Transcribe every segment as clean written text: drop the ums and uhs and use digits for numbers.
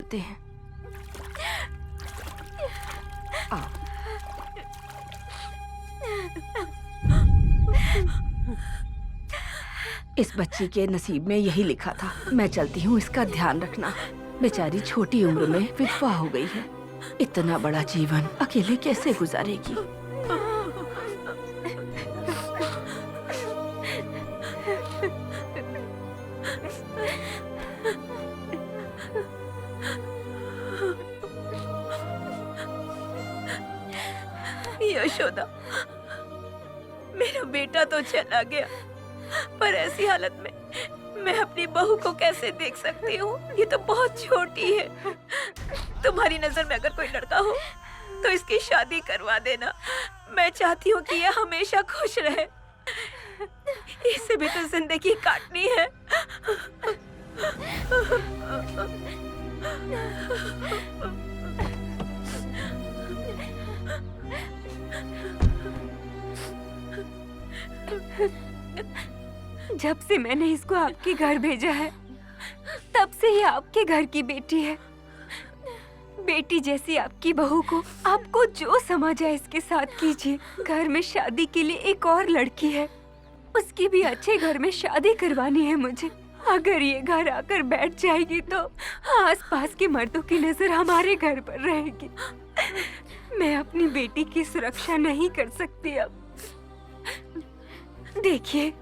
करते हैं। आओ। इस बच्ची के नसीब में यही लिखा था। मैं चलती हूँ, इसका ध्यान रखना। बेचारी छोटी उम्र में विधवा हो गई है। इतना बड़ा जीवन अकेले कैसे गुजारेगी? यशोदा, मेरा बेटा तो चला गया, पर ऐसी हालत में मैं अपनी बहू को कैसे देख सकती हूँ? ये तो बहुत छोटी है। तुम्हारी नजर में अगर कोई लड़का हो तो इसकी शादी करवा देना। मैं चाहती हूँ कि ये हमेशा खुश रहे। इसे भी तो जिंदगी काटनी है। जब से मैंने इसको आपके घर भेजा है, तब से ही आपके घर की बेटी है। बेटी जैसी आपकी बहू को आपको जो समझ आए इसके साथ कीजिए। घर में शादी के लिए एक और लड़की है, उसकी भी अच्छे घर में शादी करवानी है मुझे। अगर ये घर आकर बैठ जाएगी तो आसपास के मर्दों की नजर हमारे घर पर रहेगी। मैं अपनी बेटी की सुरक्षा नहीं कर सकती अब। देखिए,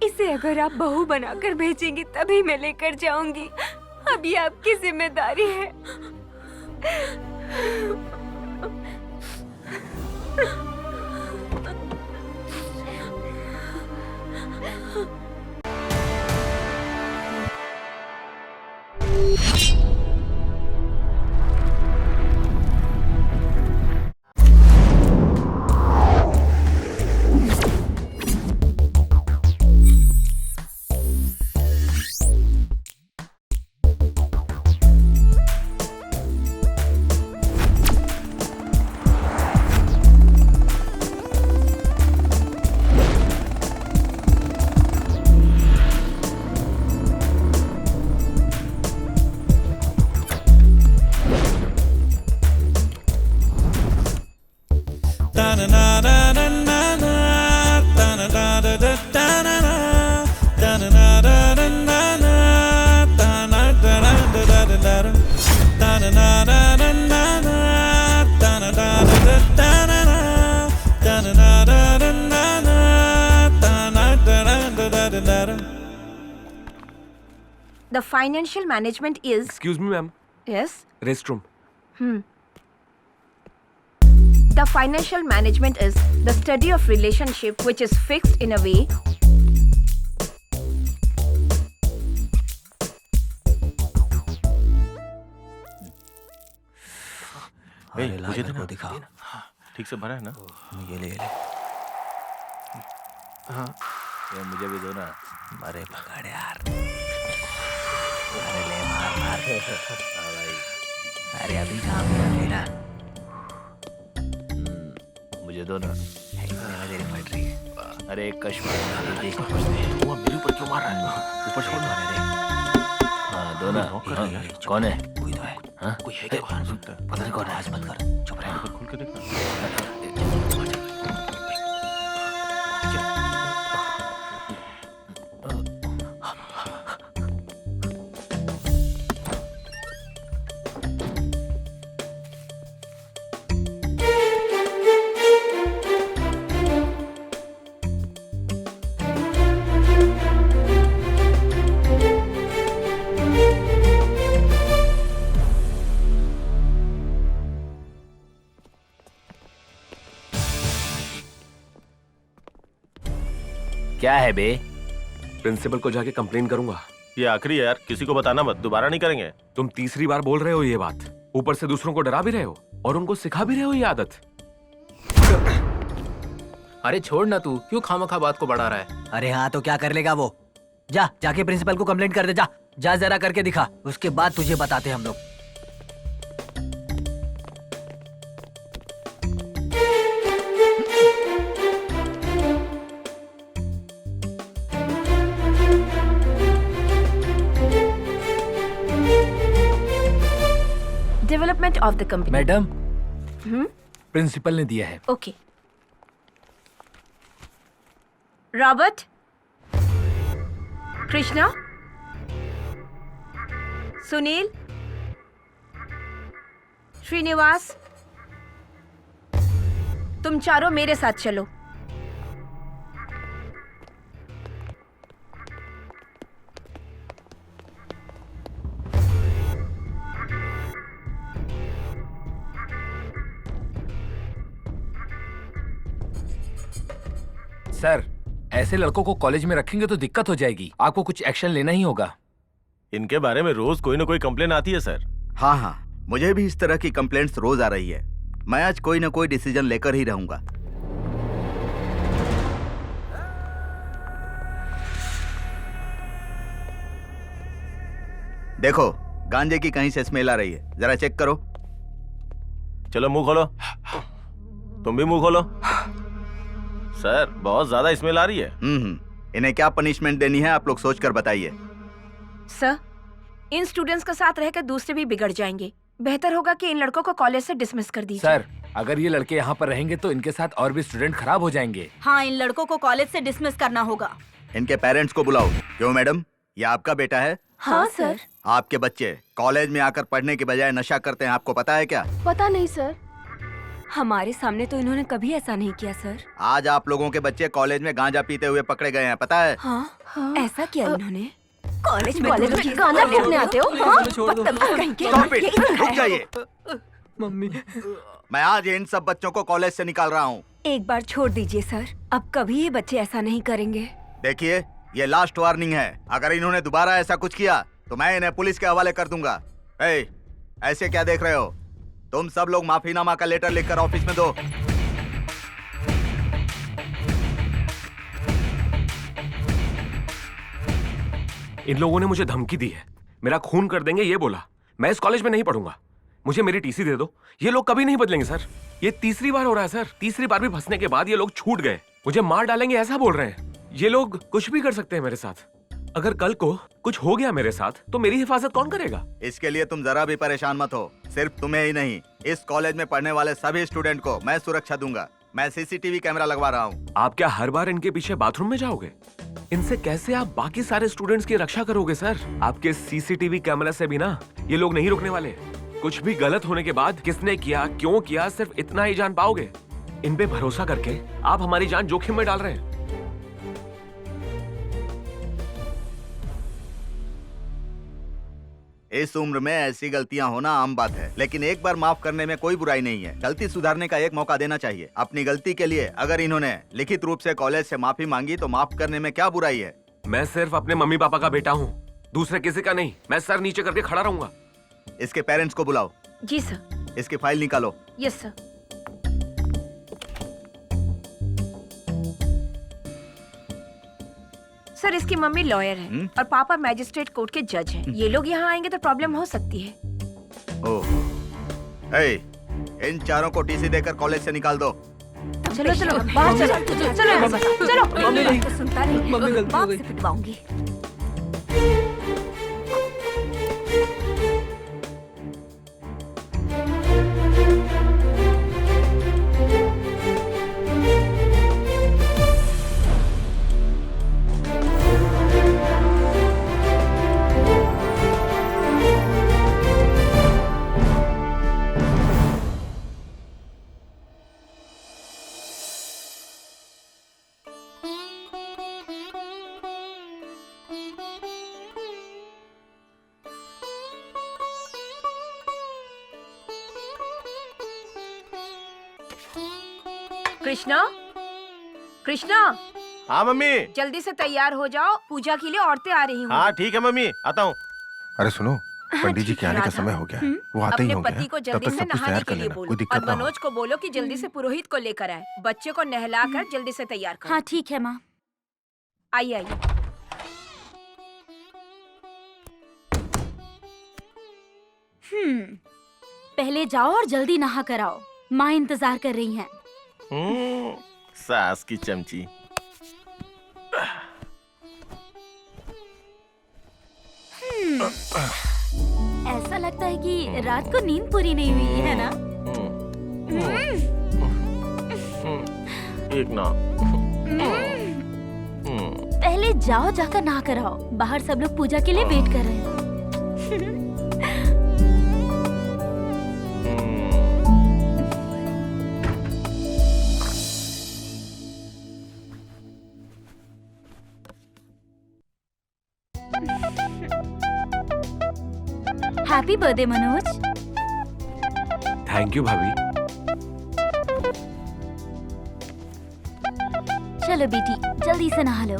इसे अगर आप बहू बनाकर भेजेंगी तभी मैं लेकर जाऊंगी। अब ये आपकी जिम्मेदारी है। The financial management is... Excuse me, ma'am. Yes? Restroom. The financial management is the study of relationship which is fixed in a way मुझे तो दिखा। ठीक से भरा है ना? ये ले ले। हाँ, ये मुझे भी दो ना। अरे पकड़ यार। अरे ले मार मार। हाँ भाई। अरे अभी कहाँ पे ना? मुझे दो ना। मेरी फट रही है। अरे एक कश मार दे। वो मेरे ऊपर क्यों मार रहा है? ऊपर से मार रहा है। हाँ दो ना। कौन है? कोई तो है। हाँ? कोई है क्या बाहर? पता नहीं कौन है। आज मत कर। चुप रह। खोल के देखना। क्या है बे? प्रिंसिपल को जाके कंप्लेन करूंगा। ये आखिरी है यार, किसी को बताना मत, दोबारा नहीं करेंगे। तुम तीसरी बार बोल रहे हो ये बात। ऊपर से दूसरों को डरा भी रहे हो और उनको सिखा भी रहे हो ये आदत। अरे छोड़ ना, तू क्यों खामखा बात को बढ़ा रहा है? अरे हाँ तो क्या कर लेगा वो? जाके प्रिंसिपल को कंप्लेंट कर दे। जा जरा करके दिखा, उसके बाद तुझे बताते हम लोग। Development of the company. Madam, principal ने दिया है। ओके। रॉबर्ट, कृष्णा, सुनील, श्रीनिवास, तुम चारों मेरे साथ चलो। सर, ऐसे लड़कों को कॉलेज में रखेंगे तो दिक्कत हो जाएगी। आपको कुछ एक्शन लेना ही होगा। इनके बारे में रोज कोई ना कोई कंप्लेन आती है सर। हाँ हाँ, मुझे भी इस तरह की कंप्लेंट्स रोज आ रही है। मैं आज कोई ना कोई डिसीजन लेकर ही रहूंगा। देखो, गांजे की कहीं से स्मेल आ रही है, जरा चेक करो। चलो मुंह खोलो। तुम भी मुंह खोलो। सर, बहुत ज्यादा स्मेल आ रही है। इन्हें क्या पनिशमेंट देनी है आप लोग सोचकर बताइए। सर, इन स्टूडेंट्स के साथ रहकर दूसरे भी बिगड़ जाएंगे। बेहतर होगा कि इन लड़कों को कॉलेज से डिसमिस कर दीजिए। सर, अगर ये लड़के यहाँ पर रहेंगे तो इनके साथ और भी स्टूडेंट खराब हो जाएंगे। हाँ, इन लड़कों को कॉलेज से डिसमिस करना होगा। इनके पेरेंट्स को बुलाओ। क्यों मैडम, ये आपका बेटा है? हाँ सर। आपके बच्चे कॉलेज में आकर पढ़ने के बजाय नशा करते हैं, आपको पता है क्या? पता नहीं सर, हमारे सामने तो इन्होंने कभी ऐसा नहीं किया सर। आज आप लोगों के बच्चे कॉलेज में गांजा पीते हुए पकड़े गए हैं, पता है? हाँ, ऐसा किया इन्होंने। कॉलेज में गाना पीने आते हो? हाँ? Stop it! रुक जाइए। मम्मी, मैं आज इन सब बच्चों को कॉलेज से निकाल रहा हूँ। एक बार छोड़ दीजिए सर, अब कभी ये बच्चे ऐसा नहीं करेंगे। देखिए, ये लास्ट वार्निंग है। अगर इन्होंने दोबारा ऐसा कुछ किया तो मैं इन्हें पुलिस के हवाले कर दूंगा। ऐसे क्या देख रहे हो? तुम सब लोग माफीनामा का लेटर लिखकर ऑफिस में दो। इन लोगों ने मुझे धमकी दी है, मेरा खून कर देंगे ये बोला। मैं इस कॉलेज में नहीं पढ़ूंगा, मुझे मेरी टीसी दे दो। ये लोग कभी नहीं बदलेंगे सर। ये तीसरी बार हो रहा है सर। तीसरी बार भी फंसने के बाद ये लोग छूट गए, मुझे मार डालेंगे ऐसा बोल रहे हैं। ये लोग कुछ भी कर सकते हैं मेरे साथ। अगर कल को कुछ हो गया मेरे साथ तो मेरी हिफाजत कौन करेगा? इसके लिए तुम जरा भी परेशान मत हो। सिर्फ तुम्हें ही नहीं, इस कॉलेज में पढ़ने वाले सभी स्टूडेंट को मैं सुरक्षा दूंगा। मैं सीसीटीवी कैमरा लगवा रहा हूँ। आप क्या हर बार इनके पीछे बाथरूम में जाओगे? इनसे कैसे आप बाकी सारे स्टूडेंट्स की रक्षा करोगे सर? आपके सीसीटीवी कैमरा से भी ना ये लोग नहीं रुकने वाले। कुछ भी गलत होने के बाद किसने किया, क्यों किया, सिर्फ इतना ही जान पाओगे। इन पे भरोसा करके आप हमारी जान जोखिम में डाल रहे हैं। इस उम्र में ऐसी गलतियां होना आम बात है, लेकिन एक बार माफ करने में कोई बुराई नहीं है। गलती सुधारने का एक मौका देना चाहिए। अपनी गलती के लिए अगर इन्होंने लिखित रूप से कॉलेज से माफी मांगी तो माफ करने में क्या बुराई है? मैं सिर्फ अपने मम्मी पापा का बेटा हूँ, दूसरे किसी का नहीं। मैं सर नीचे करके खड़ा रहूंगा। इसके पेरेंट्स को बुलाओ। जी सर। इसकी फाइल निकालो। Yes sir. सर, इसकी मम्मी लॉयर है और पापा मैजिस्ट्रेट कोर्ट के जज हैं। ये लोग यहाँ आएंगे तो प्रॉब्लम हो सकती है। ओह, इन चारों को टीसी देकर कॉलेज से निकाल दो। चलो चलो बाहर चलो। चलो मम्मी नहीं तो सुनता नहीं। मम्मी गलती हो बाप गई। से पिटवाऊंगी। कृष्णा, कृष्णा, हाँ मम्मी। जल्दी से तैयार हो जाओ, पूजा के लिए औरतें आ रही हाँ ठीक है मम्मी, आता हूँ। अरे सुनो, पंडित जी के आने का राधा, समय हो गया है। वो आते ही अपने होंगे। पति को तब जल्दी तक से सब कुछ नहाने तैयार के कर लिए लेना, बोलो कोई और दिक्कत ना हो। मनोज को बोलो कि जल्दी से पुरोहित को लेकर आए। बच्चे को नहलाकर जल्दी से तैयार करो। हाँ ठीक है माँ। आइए आइए। पहले जाओ और जल्दी नहा कर आओ, माँ इंतजार कर रही हैं। सास की चमची। ऐसा लगता लगता है कि रात को नींद पूरी नहीं हुई है ना? एक ना। पहले जाओ, जाकर नहा कर आओ। बाहर सब लोग पूजा के लिए वेट कर रहे हैं। Happy birthday Manoj. Thank you भाभी। चलो बेटी, जल्दी से नहा लो।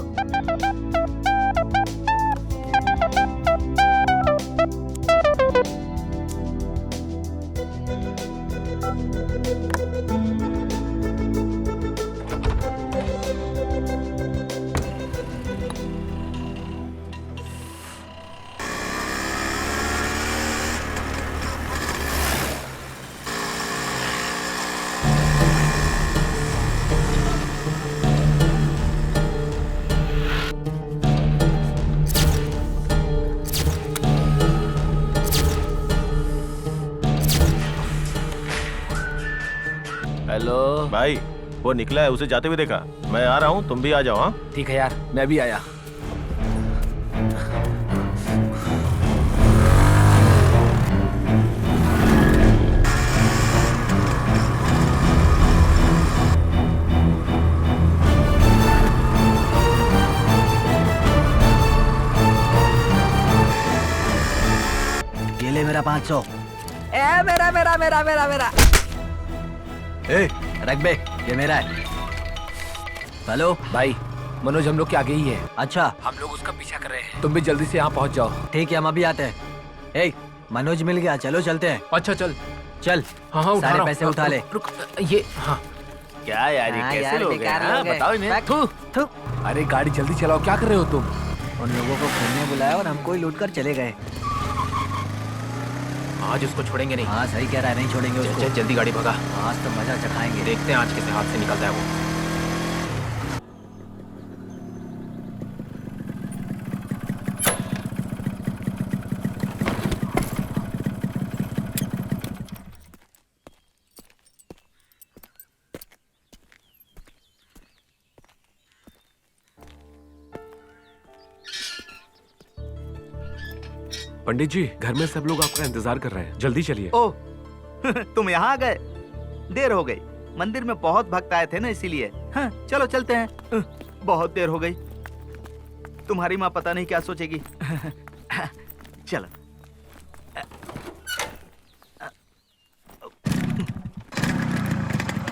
हेलो भाई, वो निकला है, उसे जाते हुए देखा। मैं आ रहा हूँ, तुम भी आ जाओ। हाँ ठीक है यार, मैं भी आया। ये ले मेरा 500। ए मेरा मेरा मेरा मेरा मेरा ए, रख बे, ये मेरा है। हेलो भाई, मनोज हम लोग के आगे ही है। अच्छा, हम लोग उसका पीछा कर रहे हैं। तुम भी जल्दी से यहाँ पहुँच जाओ। ठीक है, हम अभी आते हैं। ए, मनोज मिल गया, चलो चलते हैं। अच्छा चल। चल, हाँ हाँ, उठा सारे रहा हूँ। पैसे उठा ले। रुक, ये हाँ। क्या यार, ये हाँ कैसे यार, लोग हैं? बेकार हाँ, लोग हैं। बताओ इन्हें। थू, थू। अरे गाड़ी जल्दी चलाओ, क्या कर रहे हो तुम? उन लोगों को घूमने बुलाया और हमको ही लूट कर चले गए। आज उसको छोड़ेंगे नहीं। हाँ सही कह रहा है, नहीं छोड़ेंगे उसको। चल जल्दी गाड़ी भगा। आज तो मजा चखाएंगे। देखते हैं आज किस हाथ से निकलता है वो। पंडित जी, घर में सब लोग आपका इंतजार कर रहे हैं, जल्दी चलिए। ओह तुम यहाँ आ गए, देर हो गई। मंदिर में बहुत भक्त आए थे ना, इसीलिए। हाँ, चलो चलते हैं। बहुत देर हो गई। तुम्हारी माँ पता नहीं क्या सोचेगी। चलो।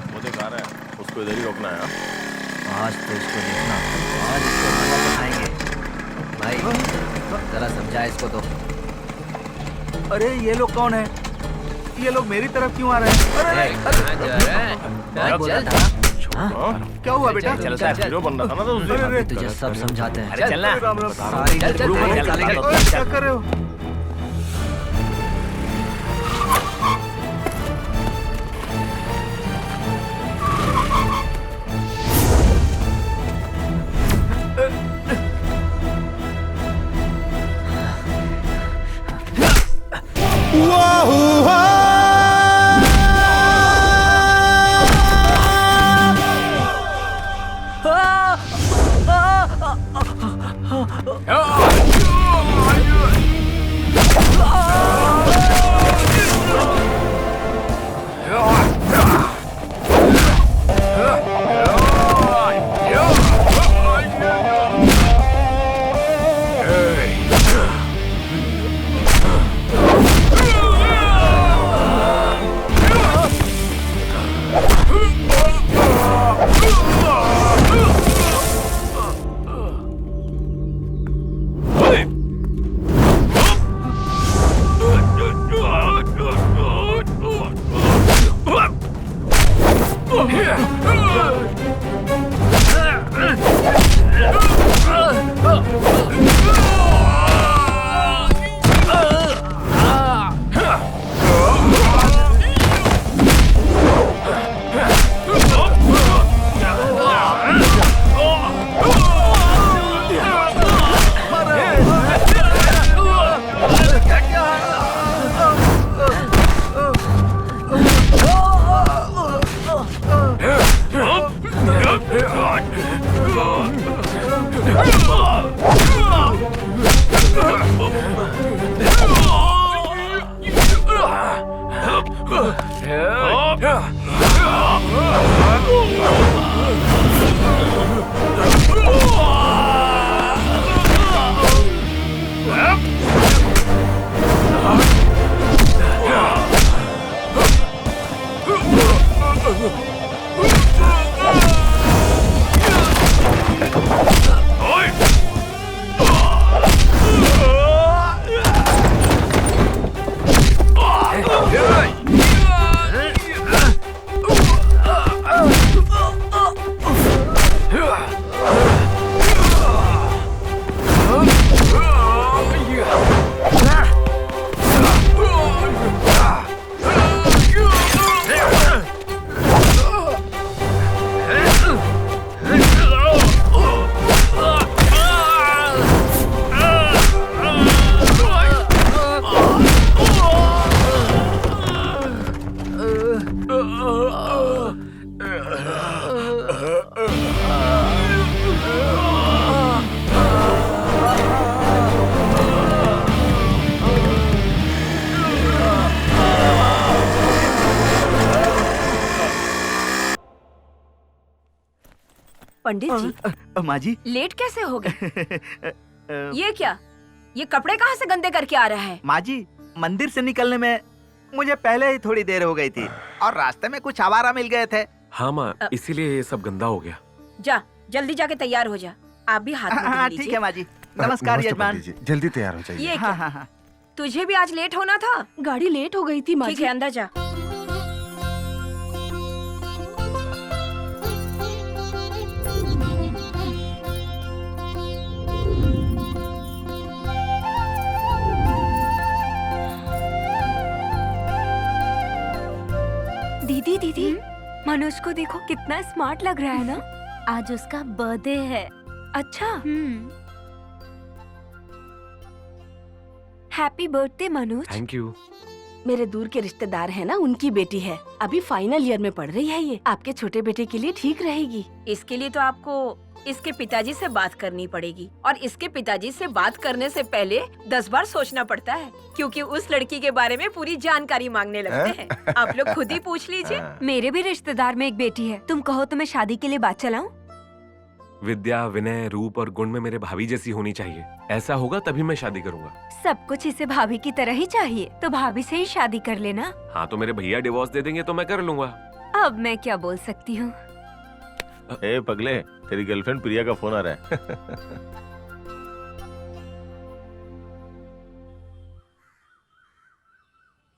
वो देख आ रहा है, उसको इधर ही रोकना है। हाँ? आज तो इसको देखना, आज इसको मजा चखाएंगे। भाई जरा समझा इसको तो। अरे ये लोग कौन है? ये लोग मेरी तरफ क्यों आ रहे हैं? अरे, मैं बोला था। हाँ? क्या हुआ बेटा? चल सर, हीरो बन रहा था ना तो उस अभी तुझे सब समझाते हैं। अरे चलना। राम राम। सारी चल, चल, गड़बड़ चल, निकालेंगे। चल, ओए, क्या कर रहे हो? पंडित जी माँ जी लेट कैसे हो गए? ये क्या? ये कपड़े कहाँ से गंदे करके आ रहा है? माँ जी मंदिर से निकलने में मुझे पहले ही थोड़ी देर हो गई थी और रास्ते में कुछ आवारा मिल गए थे। हाँ माँ, इसीलिए ये सब गंदा हो गया। जा जल्दी जाके तैयार हो जा। आप भी हाथ में धो हाँ लीजिए। ठीक है माँ जी। नमस्कार नमस्ते यजमान। पंडित जी, जल्दी तैयार हो जाइए। ये क्या? हाँ। तुझे भी आज लेट होना था? गाड़ी लेट हो गई थी माँ ठीक जी। है अंदर जा। दीदी दीदी मनोज को देखो कितना स्मार्ट लग रहा है ना। आज उसका बर्थडे है। अच्छा, हम्म। Happy birthday Manoj. Thank you. मेरे दूर के रिश्तेदार हैं ना, उनकी बेटी है, अभी फाइनल ईयर में पढ़ रही है। ये आपके छोटे बेटे के लिए ठीक रहेगी। इसके लिए तो आपको इसके पिताजी से बात करनी पड़ेगी और इसके पिताजी से बात करने से पहले 10 बार सोचना पड़ता है, क्योंकि उस लड़की के बारे में पूरी जानकारी मांगने लगते हैं। आप लोग खुद ही पूछ लीजिए। मेरे भी रिश्तेदार में एक बेटी है। तुम कहो तो मैं शादी के लिए बात चलाऊं? विद्या, विनय, रूप और गुण में मेरे भाभी जैसी होनी चाहिए। ऐसा होगा तभी मैं शादी करूंगा। सब कुछ इसे भाभी की तरह ही चाहिए, तो भाभी से ही शादी कर लेना। हाँ तो मेरे भैया डिवोर्स दे देंगे तो मैं कर लूंगा। अब मैं क्या बोल सकती हूँ। ए पगले, तेरी गर्लफ्रेंड प्रिया का फोन आ रहा है।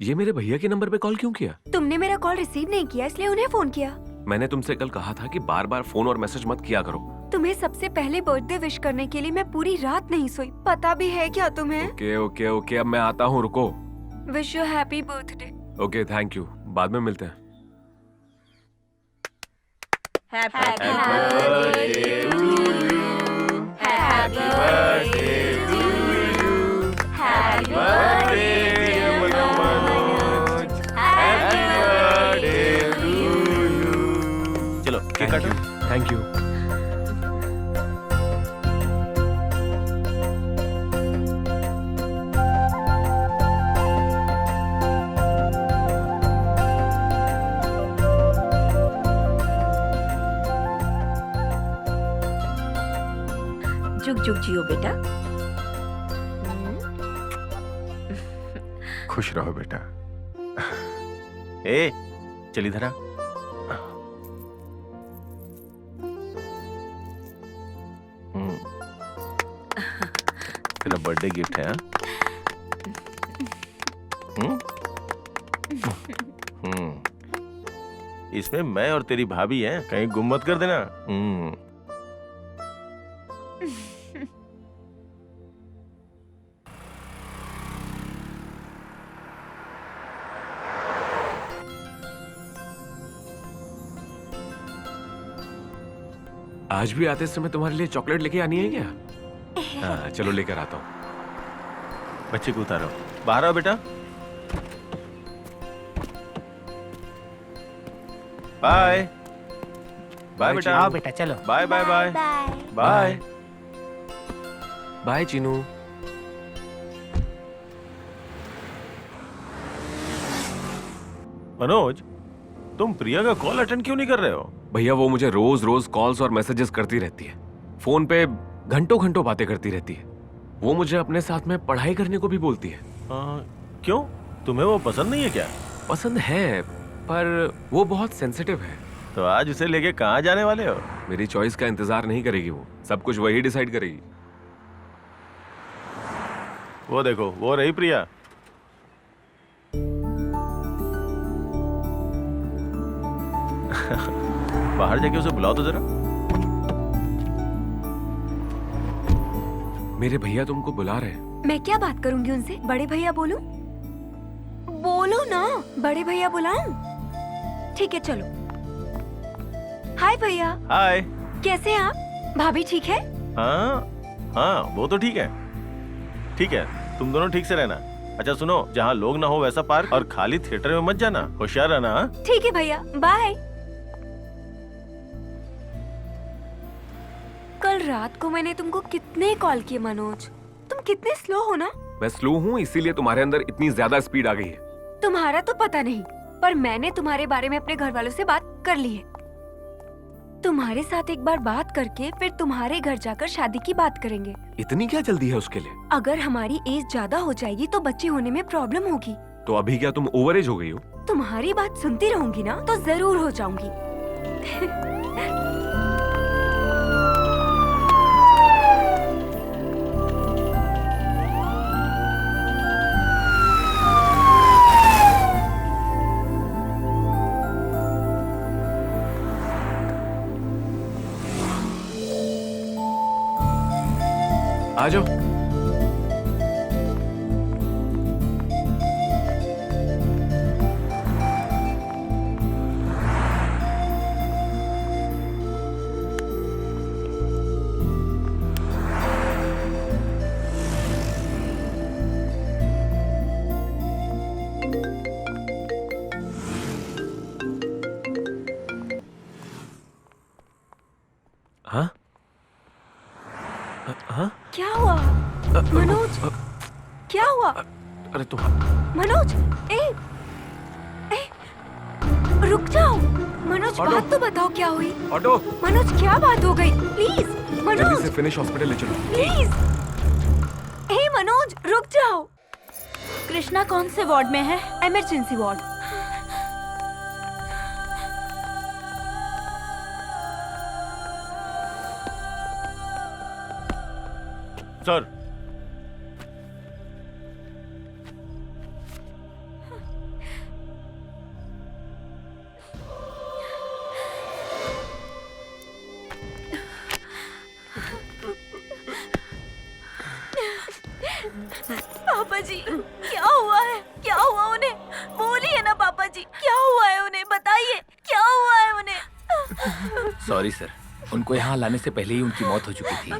ये मेरे भैया के नंबर पे कॉल क्यों किया? तुमने मेरा कॉल रिसीव नहीं किया इसलिए उन्हें फोन किया। मैंने तुमसे कल कहा था कि बार बार फोन और मैसेज मत किया करो। तुम्हें सबसे पहले बर्थडे विश करने के लिए मैं पूरी रात नहीं सोई। पता भी है क्या तुम्हें? ओके ओके ओके, अब मैं आता हूँ, रुको। Wish you happy birthday. Okay thank you, बाद में मिलते हैं। Happy birthday to you. Happy birthday to you. Happy birthday dear Manoj. Happy birthday to you. चलो केक काटो। Thank you. जुग जुग जियो बेटा। खुश रहो बेटा। ए चल इधर आ। तेरा बर्थडे गिफ्ट है। इसमें मैं और तेरी भाभी हैं, कहीं गुम मत कर देना। आज भी आते समय तुम्हारे लिए चॉकलेट लेके आनी है क्या? हाँ चलो लेकर आता हूँ। बच्चे को उतारो, बाहर आओ बेटा। बाय बाय बेटा। आओ बेटा चलो। Bye bye bye bye. Bye. Bye Chinu. Manoj, तुम प्रिया का कॉल अटेंड क्यों नहीं कर रहे हो? भैया वो मुझे रोज रोज कॉल्स और मैसेजेस करती रहती है, फोन पे घंटों घंटों बातें करती रहती है। वो मुझे अपने साथ में पढ़ाई करने को भी बोलती है। क्यों, तुम्हें वो पसंद नहीं है क्या? पसंद है, पर वो बहुत सेंसिटिव है। तो आज उसे लेके कहाँ जाने वाले हो? मेरी चॉइस का इंतजार नहीं करेगी, वो सब कुछ वही डिसाइड करेगी। वो देखो, वो रही प्रिया। बाहर जाके उसे बुलाओ तो जरा। मेरे भैया तुमको बुला रहे हैं। मैं क्या बात करूंगी उनसे? बड़े भैया बोलूं? बोलो ना, बड़े भैया बुलाऊं? ठीक है चलो। हाय भैया। हाय। कैसे हैं आप? भाभी ठीक है? हाँ, वो तो ठीक है। ठीक है, तुम दोनों ठीक से रहना। अच्छा सुनो, जहाँ लोग ना हो वैसा पार्क और खाली थिएटर में मत जाना, होशियार रहना। हाँ? ठीक है भैया, बाय। कल रात को मैंने तुमको कितने कॉल किए मनोज, तुम कितने स्लो हो ना। मैं स्लो हूँ, इसीलिए तुम्हारे अंदर इतनी ज्यादा स्पीड आ गई है। तुम्हारा तो पता नहीं, पर मैंने तुम्हारे बारे में अपने घर वालों से बात कर ली है। तुम्हारे साथ एक बार बात करके फिर तुम्हारे घर जाकर शादी की बात करेंगे। इतनी क्या जल्दी है उसके लिए? अगर हमारी एज ज्यादा हो जाएगी तो बच्चे होने में प्रॉब्लम होगी। तो अभी क्या तुम ओवर एज हो गई हो? तुम्हारी बात सुनती रहूंगी ना तो जरूर हो जाऊंगी। आ जाओ। हाँ? हाँ? क्या हुआ मनोज? क्या हुआ? अरे तुम मनोज, रुक जाओ। मनोज बात तो बताओ, क्या हुई? ऑटो। मनोज क्या बात हो गई? प्लीज जल्दी मनोज, से फिनिश हॉस्पिटल ले चलो। प्लीज। मनोज रुक जाओ। कृष्णा कौन से वार्ड में है? Emergency ward. सर, पापा जी क्या हुआ है? क्या हुआ उन्हें? बोलिए ना पापा जी, क्या हुआ है उन्हें? बताइए क्या हुआ है उन्हें? सॉरी सर, उनको यहाँ लाने से पहले ही उनकी मौत हो चुकी थी।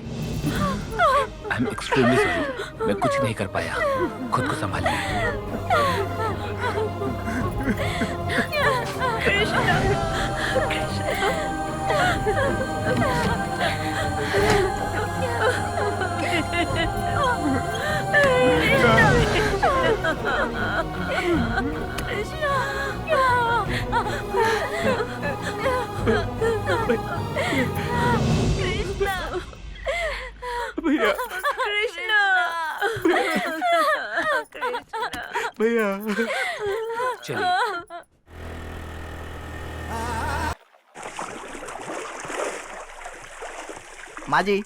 आई एम एक्सट्रीमली सॉरी, मैं कुछ नहीं कर पाया। खुद को संभालिए। भैया, भैया, चलिए। माँ जी,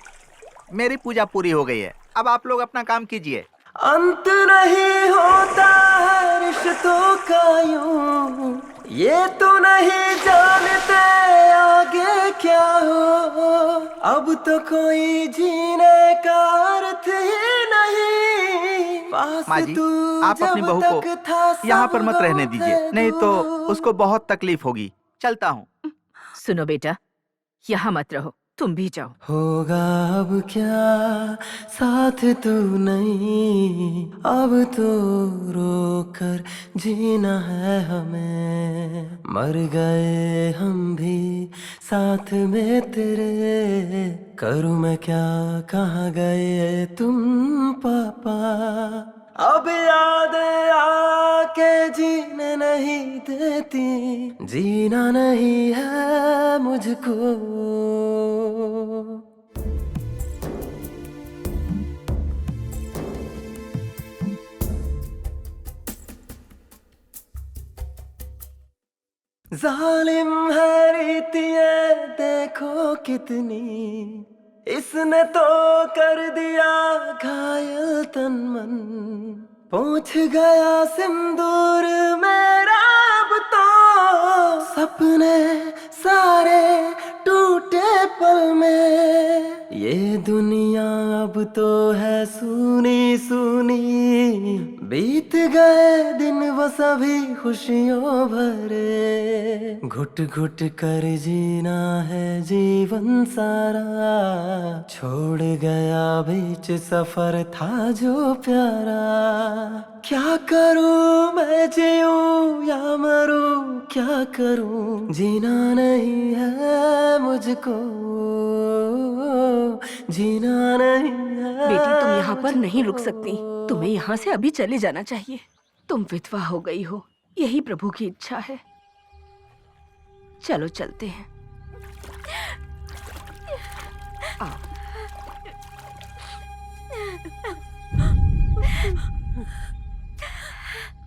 मेरी पूजा पूरी हो गई है, अब आप लोग अपना काम कीजिए। अंत नहीं होता है रिश्तों का यूं, ये तो नहीं जानते आगे क्या हो। अब तो कोई जीने का अर्थ ही नहीं। माँ जी, आप अपनी बहू को यहाँ पर मत रहने दीजिए, नहीं तो उसको बहुत तकलीफ होगी। चलता हूँ। सुनो बेटा, यहाँ मत रहो, तुम भी जाओ। होगा अब क्या साथ तू नहीं, अब तो रोकर जीना है हमें। मर गए हम भी साथ में तेरे, करूँ मैं क्या, कहाँ गए तुम पापा। अब यादें आके जीने नहीं देती, जीना नहीं है मुझको। जालिम है रीतियां देखो कितनी, इसने तो कर दिया घायल तन मन। पहुंच गया सिंदूर मेरा अब तो, सपने सारे टूटे पल में। ये दुनिया अब तो है सूनी सूनी, बीत गए दिन वो सभी खुशियों भरे। घुट घुट कर जीना है जीवन सारा, छोड़ गया बीच सफर था जो प्यारा। क्या करूं मैं जीऊं या मरूं, क्या करूं जीना नहीं है मुझको, जीना नहीं है। बेटी तुम यहाँ पर नहीं रुक सकती, तुम्हें यहाँ से अभी चले जाना चाहिए। तुम विधवा हो गई हो, यही प्रभु की इच्छा है। चलो चलते हैं। आओ।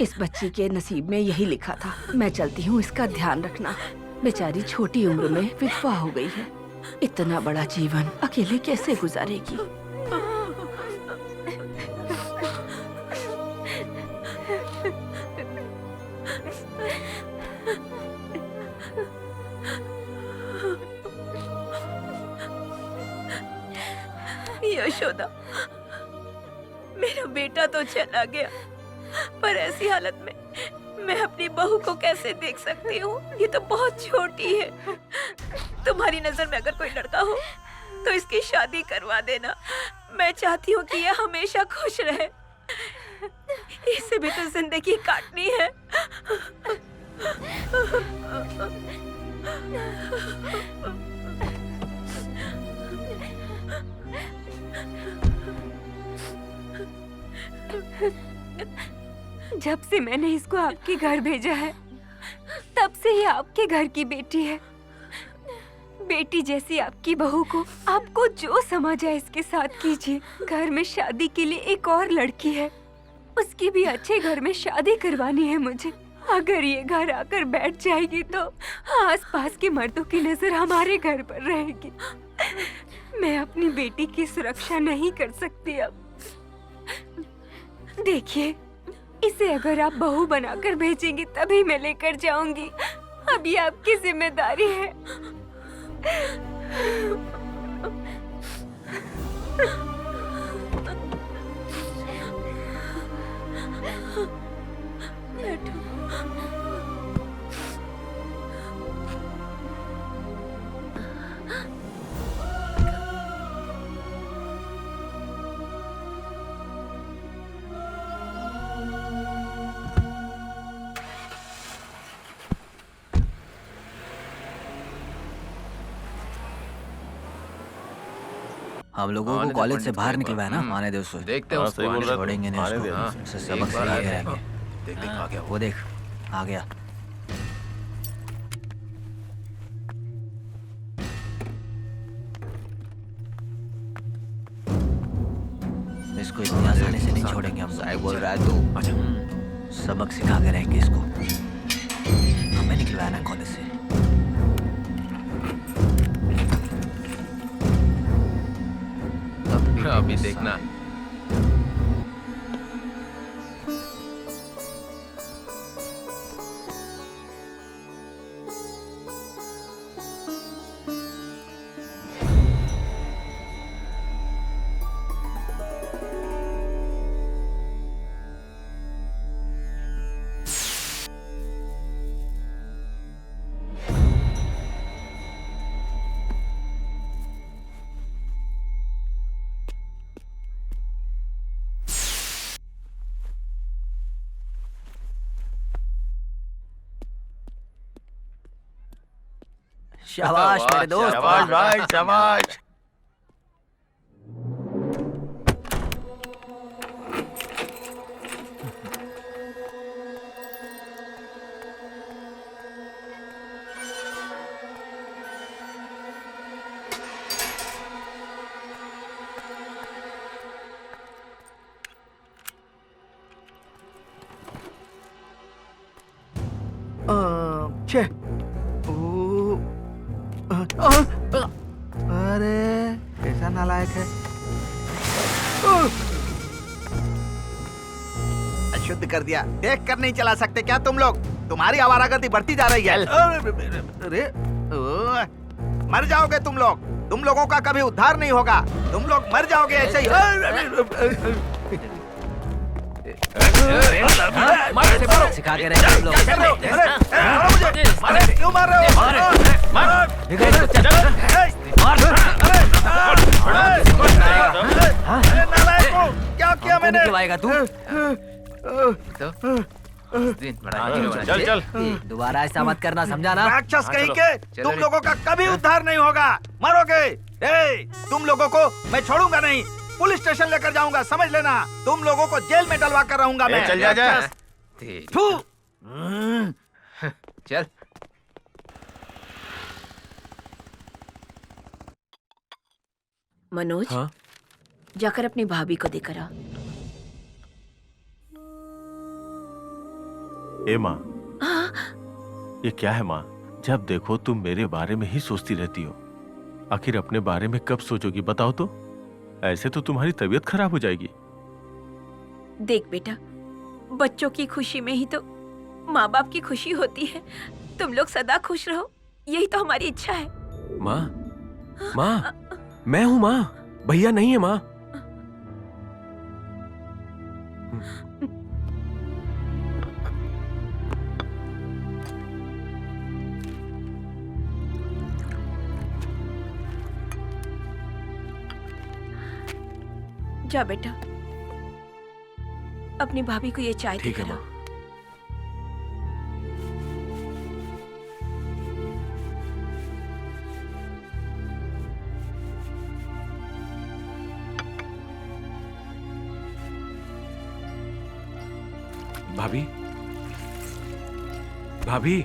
इस बच्ची के नसीब में यही लिखा था। मैं चलती हूँ, इसका ध्यान रखना। बेचारी छोटी उम्र में विधवा हो गई है। इतना बड़ा जीवन अकेले कैसे गुजारेगी? यशोदा, मेरा बेटा तो चला गया, पर ऐसी हालत में मैं अपनी बहू को कैसे देख सकती हूँ? ये तो बहुत छोटी है। तुम्हारी नजर में अगर कोई लड़का हो तो इसकी शादी करवा देना। मैं चाहती हूँ कि ये हमेशा खुश रहे। इसे भी तो जिंदगी काटनी है। जब से मैंने इसको आपके घर भेजा है, तब से ये आपके घर की बेटी है। बेटी जैसी आपकी बहू को आपको जो समझ आए इसके साथ कीजिए। घर में शादी के लिए एक और लड़की है, उसकी भी अच्छे घर में शादी करवानी है मुझे। अगर ये घर आकर बैठ जाएगी तो आसपास के मर्दों की नजर हमारे घर पर रहेगी। मैं अपनी बेटी की सुरक्षा नहीं कर सकती अब। देखिए, इसे अगर आप बहू बनाकर भेजेंगी तभी मैं लेकर जाऊंगी। अब ये आपकी जिम्मेदारी है। हम लोगों को कॉलेज से बाहर निकलवाया ना, आने दे उसको। देखते हैं उसको, आने दे। छोड़ेंगे नहीं आने दे। उसको, उससे सबक सिखा के रहेंगे। देख देख आ गया वो देख आ गया। इसको इतनी आसानी से नहीं छोड़ेंगे हम। साहब बोल रहा है तू। अच्छा, सबक सिखा के रहेंगे इसको। हमें निकलवाया ना कॉलेज से। अभी देखना। शाबाश मेरे दोस्त। शाबाश भाई, शाबाश। छे ओ अरे कैसा नालायक है। अशुद्ध कर दिया। देख कर नहीं चला सकते क्या तुम लोग? तुम्हारी आवारागर्दी बढ़ती जा रही है। अरे मर जाओगे तुम लोग। तुम लोगों का कभी उद्धार नहीं होगा। तुम लोग मर जाओगे ऐसे ही। सिखा के रहे हम लोग। क्यों मार रहे हो? नालायक हो, क्या किया मैंने? निकलवाएगा तू? चल चल। दोबारा ऐसा मत करना, समझा ना? राक्षस कहीं के, तुम लोगों का कभी उद्धार नहीं होगा। मरोगे। तुम लोगों को मैं छोड़ूंगा नहीं। पुलिस स्टेशन लेकर जाऊंगा, समझ लेना। तुम लोगों को जेल में डलवा कर रहूंगा मैं। चल जा। थू। चल। मनोज, हाँ? जाकर अपनी भाभी को देकर आ। ए माँ, ये क्या है माँ? जब देखो तुम मेरे बारे में ही सोचती रहती हो। आखिर अपने बारे में कब सोचोगी बताओ तो? ऐसे तो तुम्हारी तबीयत खराब हो जाएगी। देख बेटा, बच्चों की खुशी में ही तो माँ बाप की खुशी होती है। तुम लोग सदा खुश रहो, यही तो हमारी इच्छा है। माँ, माँ, मैं हूँ माँ, भैया नहीं है माँ। जा बेटा, अपनी भाभी को ये चाय ठीक है देकर आ। माँ। भाभी, भाभी,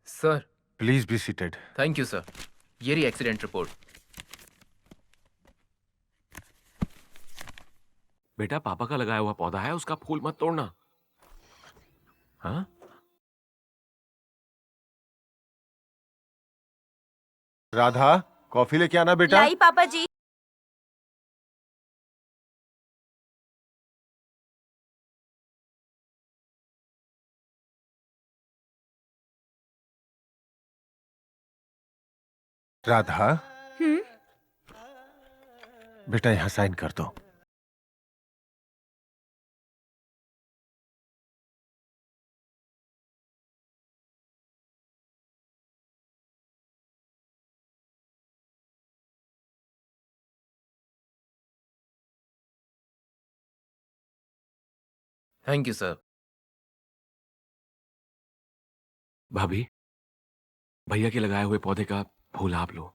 sir, please be seated. Thank you sir. ये रही एक्सीडेंट रिपोर्ट। बेटा पापा का लगाया हुआ पौधा है, उसका फूल मत तोड़ना। हाँ? राधा, कॉफी लेके आना बेटा। लाई पापा जी। राधा, बेटा यहाँ साइन कर दो। Thank you sir. भाभी, भैया के लगाए हुए पौधे का फूल आप लो।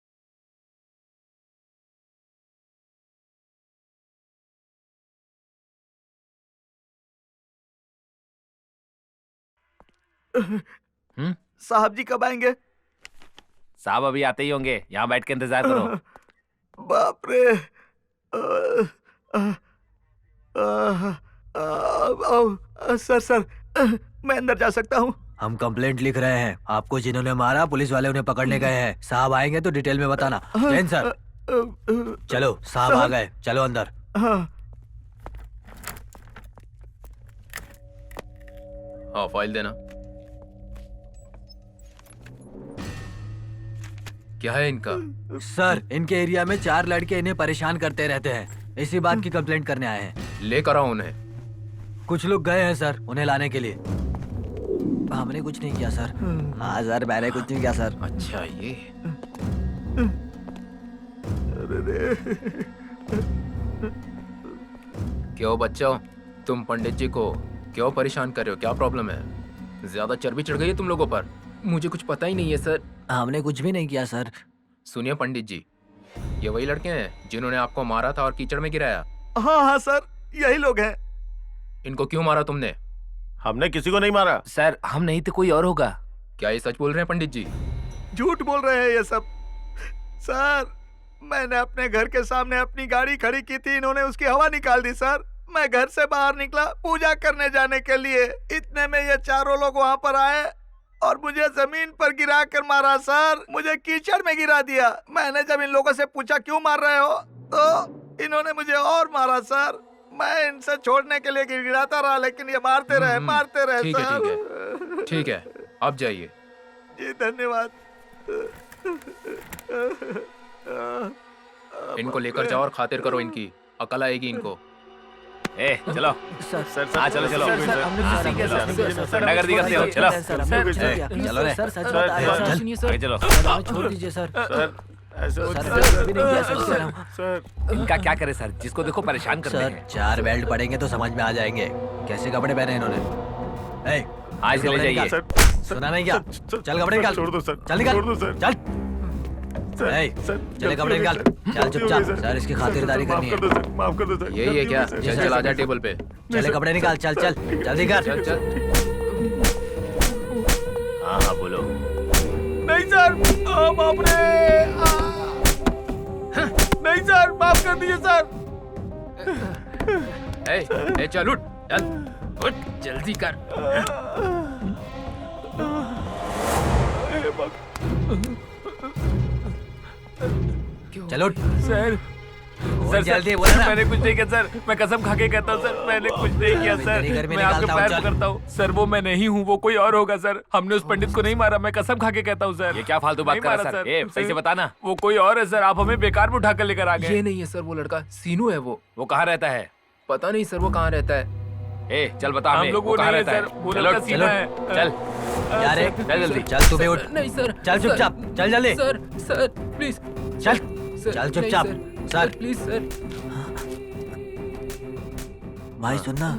साहब जी कब आएंगे? साहब अभी आते ही होंगे, यहाँ बैठ के इंतजार करो। बाप रे। सर, मैं अंदर जा सकता हूँ? हम कंप्लेंट लिख रहे हैं। आपको जिन्होंने मारा पुलिस वाले उन्हें पकड़ने गए हैं। साहब आएंगे तो डिटेल में बताना। जैन सर, चलो साहब आ गए, चलो अंदर। हाँ, फाइल देना। क्या है इनका? सर, इनके एरिया में 4 लड़के इन्हें परेशान करते रहते हैं। इसी बात की कंप्लेंट करने आए हैं। लेकर आओ उन्हें। कुछ लोग गए हैं सर उन्हें लाने के लिए। हमने कुछ नहीं किया सर। हाँ सर, मैंने कुछ नहीं किया सर। अच्छा ये। क्यों बच्चों, तुम पंडित जी को क्यों परेशान कर रहे हो? क्या प्रॉब्लम है? ज्यादा चर्बी चढ़ गई है तुम लोगों पर? मुझे कुछ पता ही नहीं है सर। हमने कुछ भी नहीं किया सर। सुनिए पंडित जी, ये वही लड़के हैं जिन्होंने आपको मारा था और कीचड़ में गिराया? हाँ हाँ सर, यही लोग हैं। इनको क्यों मारा तुमने? हमने किसी को नहीं मारा सर, हम नहीं तो कोई और होगा। क्या ये सच बोल रहे हैं पंडित जी? झूठ बोल रहे हैं ये सब। सर, मैंने अपने घर के सामने अपनी गाड़ी खड़ी की थी, इन्होंने उसकी हवा निकाल दी सर। मैं घर से बाहर निकला पूजा करने जाने के लिए, इतने में ये चारों लोग वहाँ पर आए और मुझे जमीन पर गिरा कर मारा सर। मुझे कीचड़ में गिरा दिया। मैंने जब इन लोगों से पूछा क्यों मार रहे हो, तो इन्होंने मुझे और मारा सर। मैं इनसे छोड़ने के लिए गिराता रहा, लेकिन ये मारते रहे ठीक है सर। ठीक है ठीक है, आप जाइए। जी धन्यवाद। इनको लेकर जाओ और खातिर करो इनकी, अकल आएगी इनको। ए चलो सर हाँ चलो चलो नगर करते हो, चलो चलो रे सर, सच बताइए सर। आगे चलो। छोड़ दीजिए सर। ऐसे सर, भी नहीं किया सर, कह रहा हूँ। सर इनका क्या करे सर, जिसको देखो परेशान करते सर, हैं। 4 बेल्ट पड़ेंगे तो समझ में आ जाएंगे कैसे कपड़े पहने इन्होंने। ए, आज से ले कपड़े जाइए। निकाल। सुना नहीं क्या? चल कपड़े निकाल। छोड़ दो सर, चल निकाल। छोड़ दो सर। चल। सर, ए, सर, चले कपड़े गलती हो निकाल। गई चल चुपचाप। गलती हो गई सर, इसकी खातिरदारी माफ करनी कर है। दो सर, माफ कर दो सर। यही है क्या? गलती हो गई चल सर। चल आजा टेबल पे। चले कपड़े निकाल। चल चल जल्दी कर। चल चल। हाँ हाँ बोलो। नहीं सर, बाप रे। नहीं सर, माफ कर दीजिए सर। ए चल उठ, चल उठ, जल्दी कर। चलो उठ। सर और जल्दी बोला ना। मैंने कुछ नहीं किया सर, मैं कसम खा के कहता हूँ सर, मैंने कुछ नहीं किया सर। तेरे घर में मैं आपके निकालता हूँ, पैर चल। पकड़ता हूँ सर, वो मैं नहीं हूँ, वो कोई और होगा सर। हमने उस पंडित को नहीं मारा, मैं कसम खा के कहता हूँ सर। ये क्या फालतू बात नहीं कर रहा मारा सर? ए सही से बताना। वो कोई और है सर, आप हमें बेकार में उठा कर लेकर आ गए। ये नहीं है सर वो लड़का, सीनू है वो। वो कहाँ रहता है? पता नहीं सर वो कहाँ रहता है। ए चल बता हम हमें, लोग वो वो कहाँ नहीं है रहता है? सर, वो चलो, लड़का चलो, सीना है। चल यार रे, चल जल्दी। चल तू भी उठ। नहीं सर, चल चुपचाप। चल जल्दी। सर सर प्लीज चल। सर, चल नहीं, चुपचाप। Sir sir. Please sir. भाई सुनना,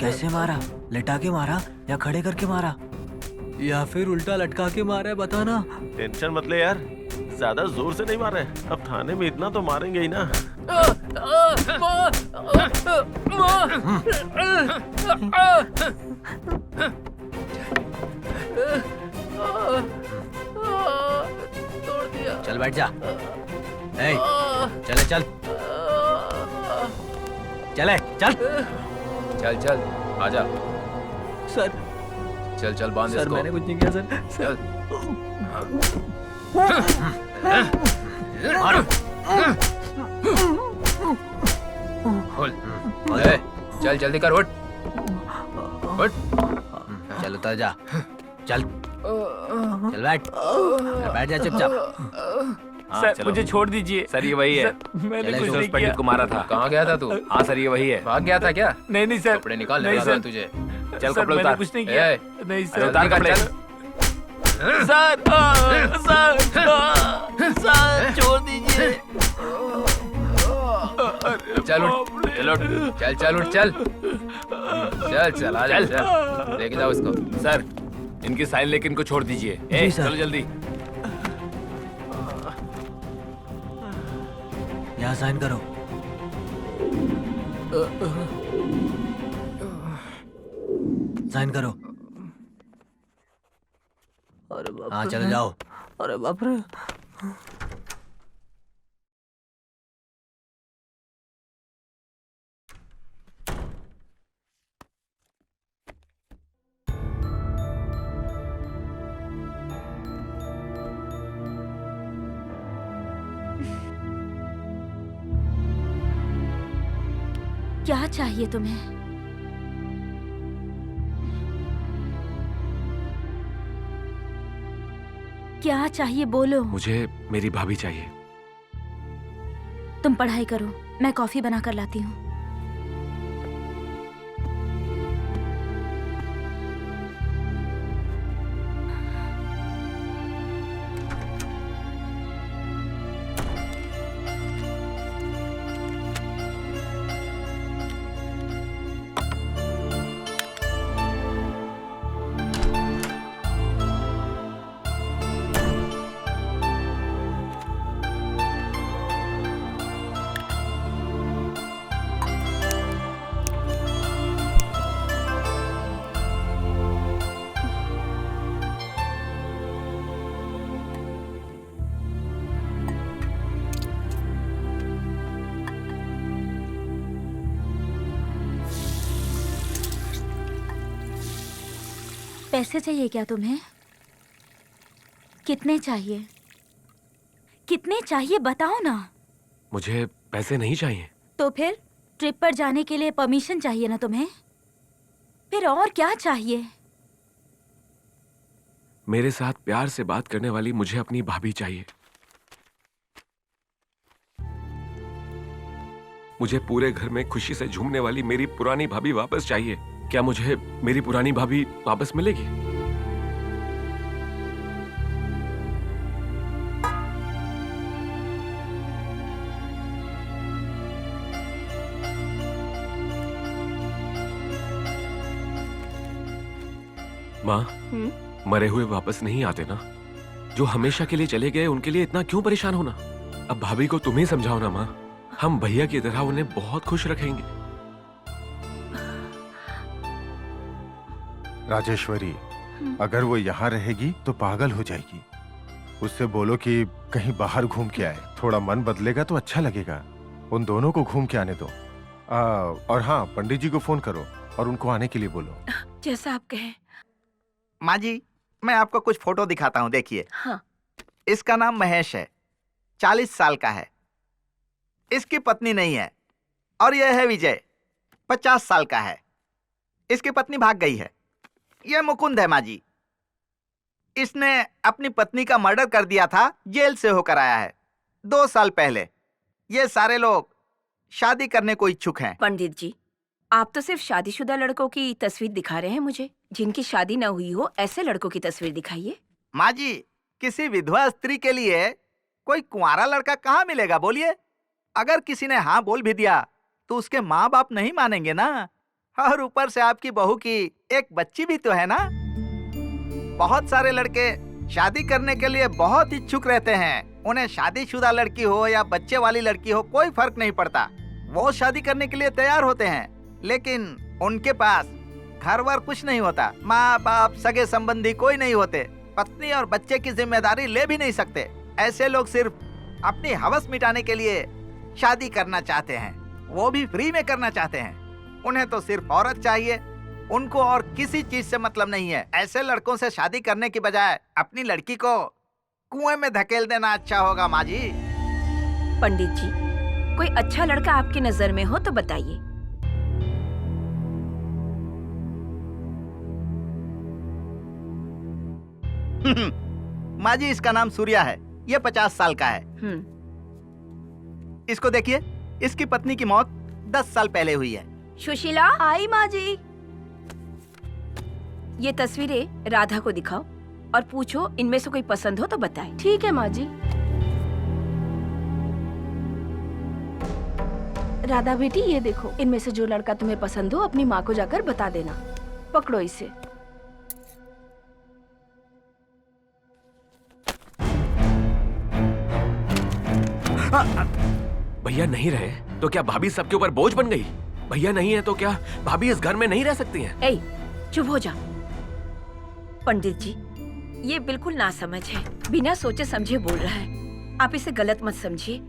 कैसे मारा? लिटा के मारा या खड़े करके मारा या फिर उल्टा लटका के मारा है, बताना। टेंशन मत ले यार, ज्यादा जोर से नहीं मार रहे। अब थाने में इतना तो मारेंगे ही ना। चल बैठ जा। ए, चले चल। चले चल। चल चल आजा। सर, चल चल बांध सर इसको। मैंने कुछ नहीं किया सर। चल मारो। खोल। ए, चल जल्दी कर, उठ उठ। चल उतर जा। चल चल बैठ। बैठ जा चुपचाप। हाँ, सर चलो। मुझे छोड़ दीजिए सर ये वही है, मैंने चले कुछ जो नहीं उस पंडित किया। को मारा था। कहाँ गया था तू? हाँ सर ये वही है। भाग गया था क्या? नहीं सर, कपड़े निकाल, नहीं लगा दूँ सर। तुझे। चल सर, कपड़े मैंने उतार। कुछ नहीं किया। ए, नहीं अरे सर, उतार कपड़े। सर छोड़ दीजिए। चल उठ, चल उठ, चल चल उठ, चल चल चल आजा, चल लेके जाओ इसको। सर इनकी साइन लेके इनको छोड़ दीजिए। ए जी, सर। चलो जल्दी। यहाँ साइन करो। साइन करो। अरे बाप हाँ रे। चलो जाओ। अरे बाप रे। क्या चाहिए तुम्हें? क्या चाहिए बोलो। मुझे मेरी भाभी चाहिए। तुम पढ़ाई करो, मैं कॉफी बना कर लाती हूँ। पैसे चाहिए क्या तुम्हें? कितने चाहिए? कितने चाहिए बताओ ना। मुझे पैसे नहीं चाहिए। तो फिर ट्रिप पर जाने के लिए परमिशन चाहिए ना तुम्हें? फिर और क्या चाहिए? मेरे साथ प्यार से बात करने वाली मुझे अपनी भाभी चाहिए। मुझे पूरे घर में खुशी से झूमने वाली मेरी पुरानी भाभी वापस चाहिए। क्या मुझे मेरी पुरानी भाभी वापस मिलेगी? माँ, मरे हुए वापस नहीं आते ना। जो हमेशा के लिए चले गए उनके लिए इतना क्यों परेशान होना? अब भाभी को तुम ही समझाओ ना माँ। हम भैया की तरह उन्हें बहुत खुश रखेंगे। राजेश्वरी, अगर वो यहाँ रहेगी तो पागल हो जाएगी। उससे बोलो कि कहीं बाहर घूम के आए। थोड़ा मन बदलेगा तो अच्छा लगेगा। उन दोनों को घूम के आने दो। और हाँ, पंडित जी को फोन करो और उनको आने के लिए बोलो। जैसा आप कहें। माँ जी, मैं आपको कुछ फोटो दिखाता हूँ, देखिए। हाँ। इसका नाम महेश है, 40 साल का है। इसकी पत्नी नहीं है। और यह है विजय, 50 साल का है। इसकी पत्नी भाग गई है। यह मुकुंद है माँ जी। इसने अपनी पत्नी का मर्डर कर दिया था, जेल से होकर आया है 2 साल पहले। ये सारे लोग शादी करने को इच्छुक हैं। पंडित जी, आप तो सिर्फ शादीशुदा लड़कों की तस्वीर दिखा रहे हैं मुझे। जिनकी शादी न हुई हो ऐसे लड़कों की तस्वीर दिखाइए। माँ जी, किसी विधवा स्त्री के लिए कोई कुंवारा लड़का कहाँ मिलेगा बोलिए? अगर किसी ने हाँ बोल भी दिया तो उसके माँ बाप नहीं मानेंगे ना। और ऊपर से आपकी बहू की एक बच्ची भी तो है ना। बहुत सारे लड़के शादी करने के लिए बहुत इच्छुक रहते हैं। उन्हें शादीशुदा लड़की हो या बच्चे वाली लड़की हो, कोई फर्क नहीं पड़ता। वो शादी करने के लिए तैयार होते हैं, लेकिन उनके पास घर वर कुछ नहीं होता। माँ बाप सगे संबंधी कोई नहीं होते। पत्नी और बच्चे की जिम्मेदारी ले भी नहीं सकते। ऐसे लोग सिर्फ अपनी हवस मिटाने के लिए शादी करना चाहते हैं, वो भी फ्री में करना चाहते हैं। उन्हें तो सिर्फ औरत चाहिए, उनको और किसी चीज से मतलब नहीं है। ऐसे लड़कों से शादी करने की बजाय अपनी लड़की को कुएं में धकेल देना अच्छा होगा माँ जी। पंडित जी, कोई अच्छा लड़का आपकी नजर में हो तो बताइए। माँ जी, इसका नाम सूर्या है। ये 50 साल का है। इसको देखिए, इसकी पत्नी की मौत 10 साल पहले हुई है। सुशीला, आई माँ जी। ये तस्वीरें राधा को दिखाओ और पूछो इनमें से कोई पसंद हो तो बताए। ठीक है माँ जी। राधा बेटी, ये देखो, इनमें से जो लड़का तुम्हें पसंद हो अपनी माँ को जाकर बता देना। पकड़ो इसे। भैया नहीं रहे तो क्या भाभी सबके ऊपर बोझ बन गई? भैया नहीं है तो क्या भाभी इस घर में नहीं रह सकती हैं? ए, चुप हो जा। पंडित जी, ये बिल्कुल नासमझ है, बिना सोचे समझे बोल रहा है। आप इसे गलत मत समझिए।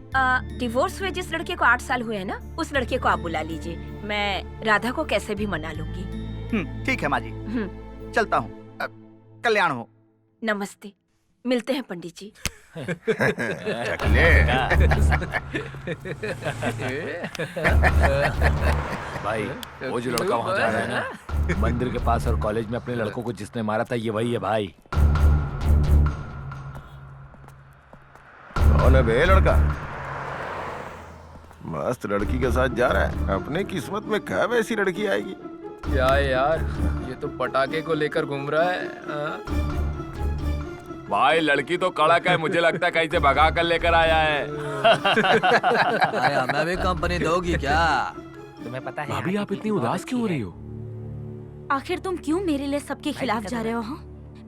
डिवोर्स हुए जिस लड़के को 8 साल हुए हैं ना, उस लड़के को आप बुला लीजिए। मैं राधा को कैसे भी मना लूंगी। ठीक है माँ जी, चलता हूँ। कल्याण हो। नमस्ते, मिलते हैं पंडित जी। भाई, वो जो लड़का वहाँ जा रहा है ना, मंदिर के पास और कॉलेज में अपने लड़कों को जिसने मारा था, ये वही है भाई। कौन है बे लड़का? मस्त लड़की के साथ जा रहा है। अपने किस्मत में क्या वैसी लड़की आएगी? क्या है यार, ये तो पटाखे को लेकर घूम रहा है। भाई, लड़की तो कड़क है। मुझे लगता है कहीं से भगा कर लेकर आया है। हमें भी कंपनी दोगी क्या? तुम्हें पता है भाभी, आप इतनी उदास क्यों हो रही हो? आखिर तुम क्यों मेरे लिए सबके खिलाफ जा रहे हो? हाँ,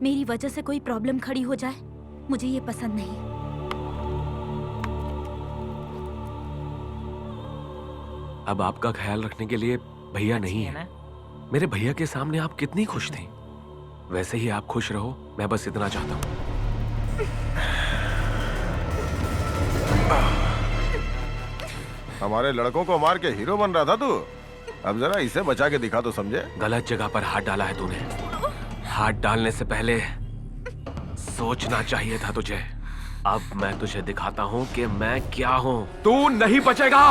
मेरी वजह से कोई प्रॉब्लम खड़ी हो जाए, मुझे ये पसंद नहीं। अब आपका ख्याल रखने के लिए भैया नहीं है। मेरे भैया के सामने आप कितनी खुश थी, वैसे ही आप खुश रहो, मैं बस इतना चाहता हूँ। हमारे लड़कों को मार के हीरो बन रहा था तू। अब जरा इसे बचा के दिखा तो समझे। गलत जगह पर हाथ डाला है तूने। हाथ डालने से पहले सोचना चाहिए था तुझे। अब मैं तुझे दिखाता हूं कि मैं क्या हूं। तू नहीं बचेगा।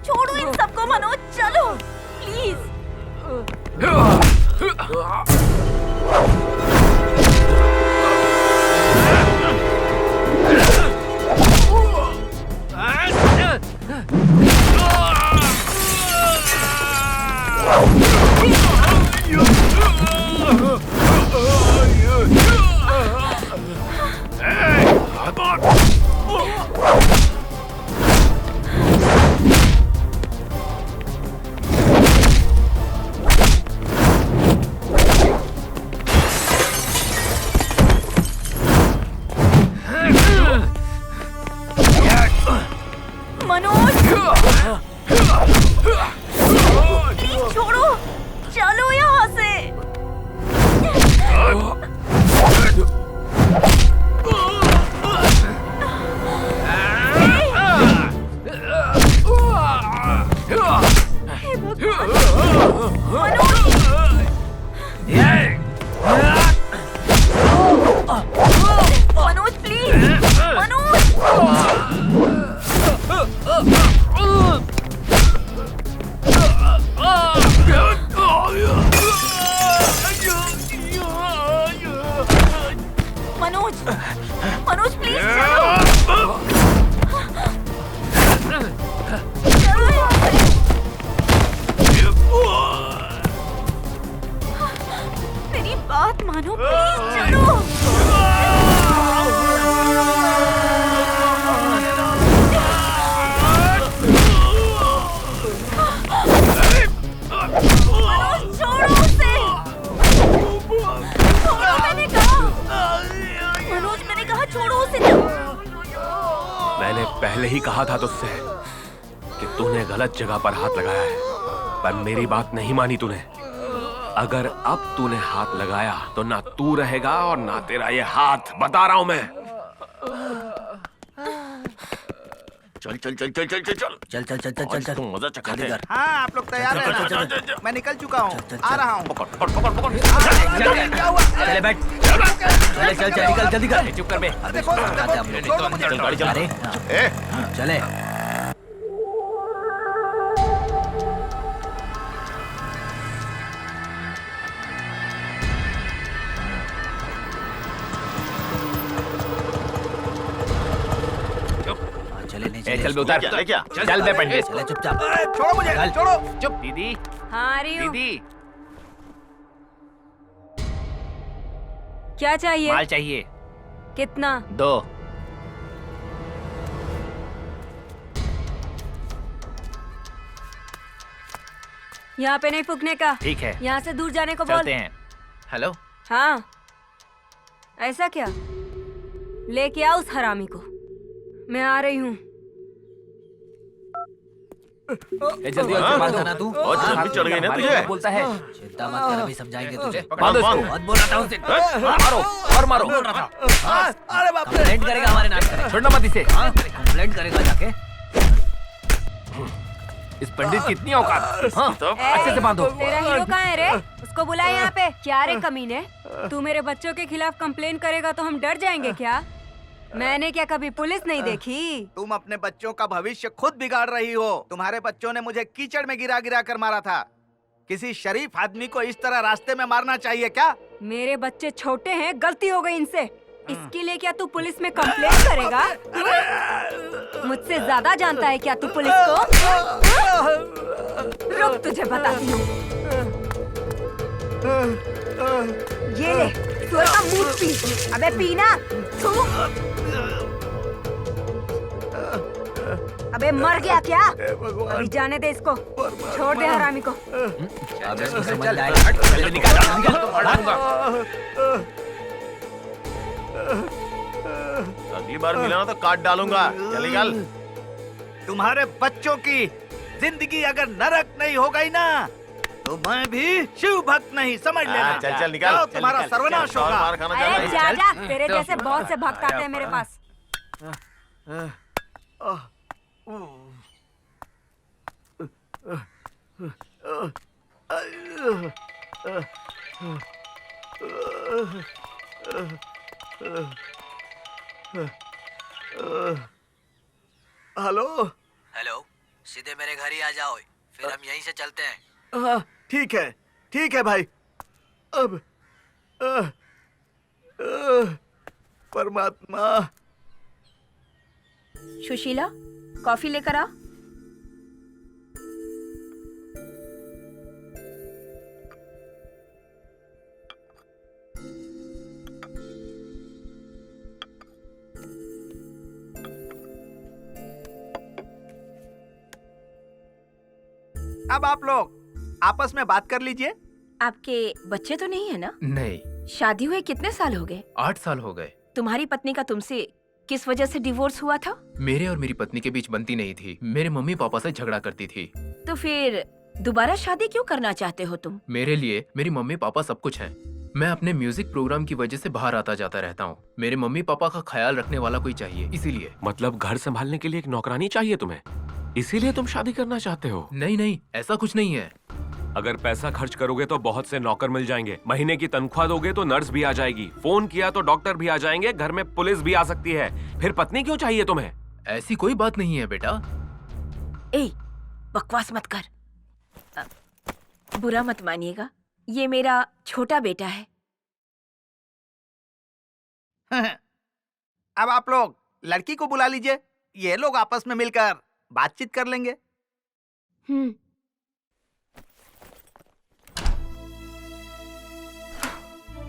छोड़ो इन सबको मनोज, चलो प्लीज। जगह पर हाथ लगाया है, पर मेरी बात नहीं मानी तूने। अगर अब तूने हाथ लगाया तो ना तू रहेगा और ना तेरा ये हाथ, बता रहा हूं मैं। चल चल चल चल चल चल चल चल चल चल चल चल तुम मजा चखा दे। हाँ आप लोग तैयार हैं? मैं निकल चुका हूँ, आ रहा हूँ। पकड़ पकड़ पकड़ पकड़। चले बैठ, चले चल चल निकल जल्दी कर। चुप कर बे। चल गाड़ी चला। अरे चले। चल बे उतार। चल बे पंडित। चले चुपचाप। छोड़ो मुझे, छोड़ो। चुप। दीदी हाँ रही हूँ। दीदी क्या चाहिए? माल चाहिए। कितना? 2। यहाँ पे नहीं फूकने का। ठीक है। यहाँ से दूर जाने को बोल। चलते हैं। हेलो। हाँ ऐसा क्या? लेके आओ उस हरामी को, मैं आ रही हूँ। जल्दी ना तू। और जल्दी चढ़ गई ना तुझे। बोलता है चिंता मत कर, अभी समझाएंगे तुझे। बांधो इसको। बहुत बोल रहा था उसे। मारो और मारो। अरे बाप रे, कंप्लेंट करेगा हमारे नाम पे। छोड़ना मत इसे। कंप्लेंट करेगा जाके। इस पंडित की इतनी औकात। हाँ अच्छे से बांधो। तेरा हीरो कहाँ है रे? उसको बुला यहाँ पे। क्या रे कमीने, तू मेरे बच्चों के खिलाफ कंप्लेन करेगा तो हम डर जाएंगे क्या? मैंने क्या कभी पुलिस नहीं देखी? तुम अपने बच्चों का भविष्य खुद बिगाड़ रही हो। तुम्हारे बच्चों ने मुझे कीचड़ में गिरा गिरा कर मारा था। किसी शरीफ आदमी को इस तरह रास्ते में मारना चाहिए क्या? मेरे बच्चे छोटे हैं, गलती हो गई इनसे। इसके लिए क्या तू पुलिस में कंप्लेंट करेगा? मुझसे ज्यादा जानता है क्या तू पुलिस को? रुक, तुझे बताती हूँ। ये ले, सुअर का मूत पी। अबे पीना। थू। अबे मर गया क्या? अभी जाने दे इसको, छोड़ दे हरामी को। अगली बार मिला तो काट डालूंगा। चल निकल। तुम्हारे बच्चों की जिंदगी अगर नरक नहीं हो गई ना, तो मैं भी शिव भक्त नहीं, समझ लेना। चल चल निकल। जाओ, तुम्हारा सर्वनाश होगा। मार खाना अरे जा जा, तेरे जैसे बहुत से भक्त आते हैं मेरे पास। हेलो। हेलो, सीधे मेरे घर ही आ जाओ, फिर हम यहीं से चलते हैं। हाँ, ठीक है भाई। अब परमात्मा। सुशीला, कॉफी लेकर आ। अब आप लोग आपस में बात कर लीजिए। आपके बच्चे तो नहीं है ना? नहीं। शादी हुए कितने साल हो गए? 8 साल हो गए। तुम्हारी पत्नी का तुमसे किस वजह से डिवोर्स हुआ था? मेरे और मेरी पत्नी के बीच बनती नहीं थी। मेरे मम्मी पापा से झगड़ा करती थी। तो फिर दोबारा शादी क्यों करना चाहते हो तुम? मेरे लिए मेरी मम्मी पापा सब कुछ हैं। मैं अपने म्यूजिक प्रोग्राम की वजह से बाहर आता जाता रहता हूँ। मेरे मम्मी पापा का ख्याल रखने वाला कोई चाहिए, इसीलिए। मतलब घर संभालने के लिए एक नौकरानी चाहिए तुम्हें, इसीलिए तुम शादी करना चाहते हो? नहीं, ऐसा कुछ नहीं है। अगर पैसा खर्च करोगे तो बहुत से नौकर मिल जाएंगे, महीने की तनख्वाह दोगे तो नर्स भी आ जाएगी, फोन किया तो डॉक्टर भी आ जाएंगे, घर में पुलिस भी आ सकती है। फिर पत्नी क्यों चाहिए तुम्हें? ऐसी कोई बात नहीं है बेटा। ए, बकवास मत कर। बुरा मत मानिएगा, ये मेरा छोटा बेटा है। अब आप लोग लड़की को बुला लीजिए, ये लोग आपस में मिलकर बातचीत कर लेंगे।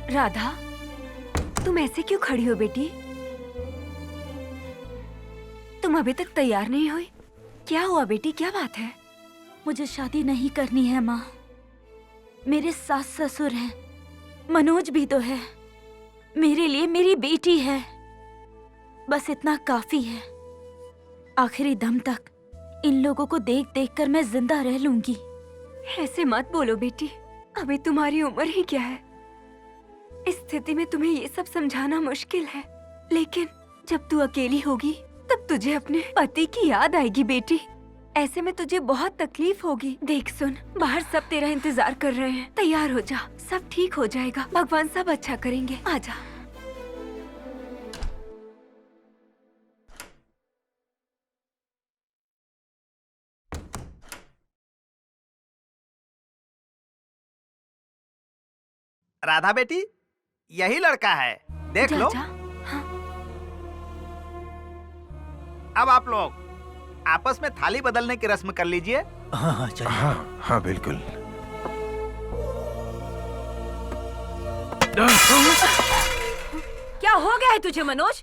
राधा, तुम ऐसे क्यों खड़ी हो बेटी? तुम अभी तक तैयार नहीं हुई? क्या हुआ बेटी, क्या बात है? मुझे शादी नहीं करनी है माँ। मेरे सास ससुर हैं, मनोज भी तो है। मेरे लिए मेरी बेटी है, बस इतना काफी है। आखिरी दम तक इन लोगों को देख देख कर मैं जिंदा रह लूंगी। ऐसे मत बोलो बेटी, अभी तुम्हारी उम्र ही क्या है। इस स्थिति में तुम्हें ये सब समझाना मुश्किल है, लेकिन जब तू अकेली होगी तब तुझे अपने पति की याद आएगी बेटी। ऐसे में तुझे बहुत तकलीफ होगी। देख सुन, बाहर सब तेरा इंतजार कर रहे हैं, तैयार हो जा, सब ठीक हो जाएगा, भगवान सब अच्छा करेंगे। आजा। राधा बेटी, यही लड़का है, देख लो। अब आप लोग आपस में थाली बदलने की रस्म कर लीजिए। हाँ चलिए। हाँ बिल्कुल। क्या हो गया है तुझे मनोज?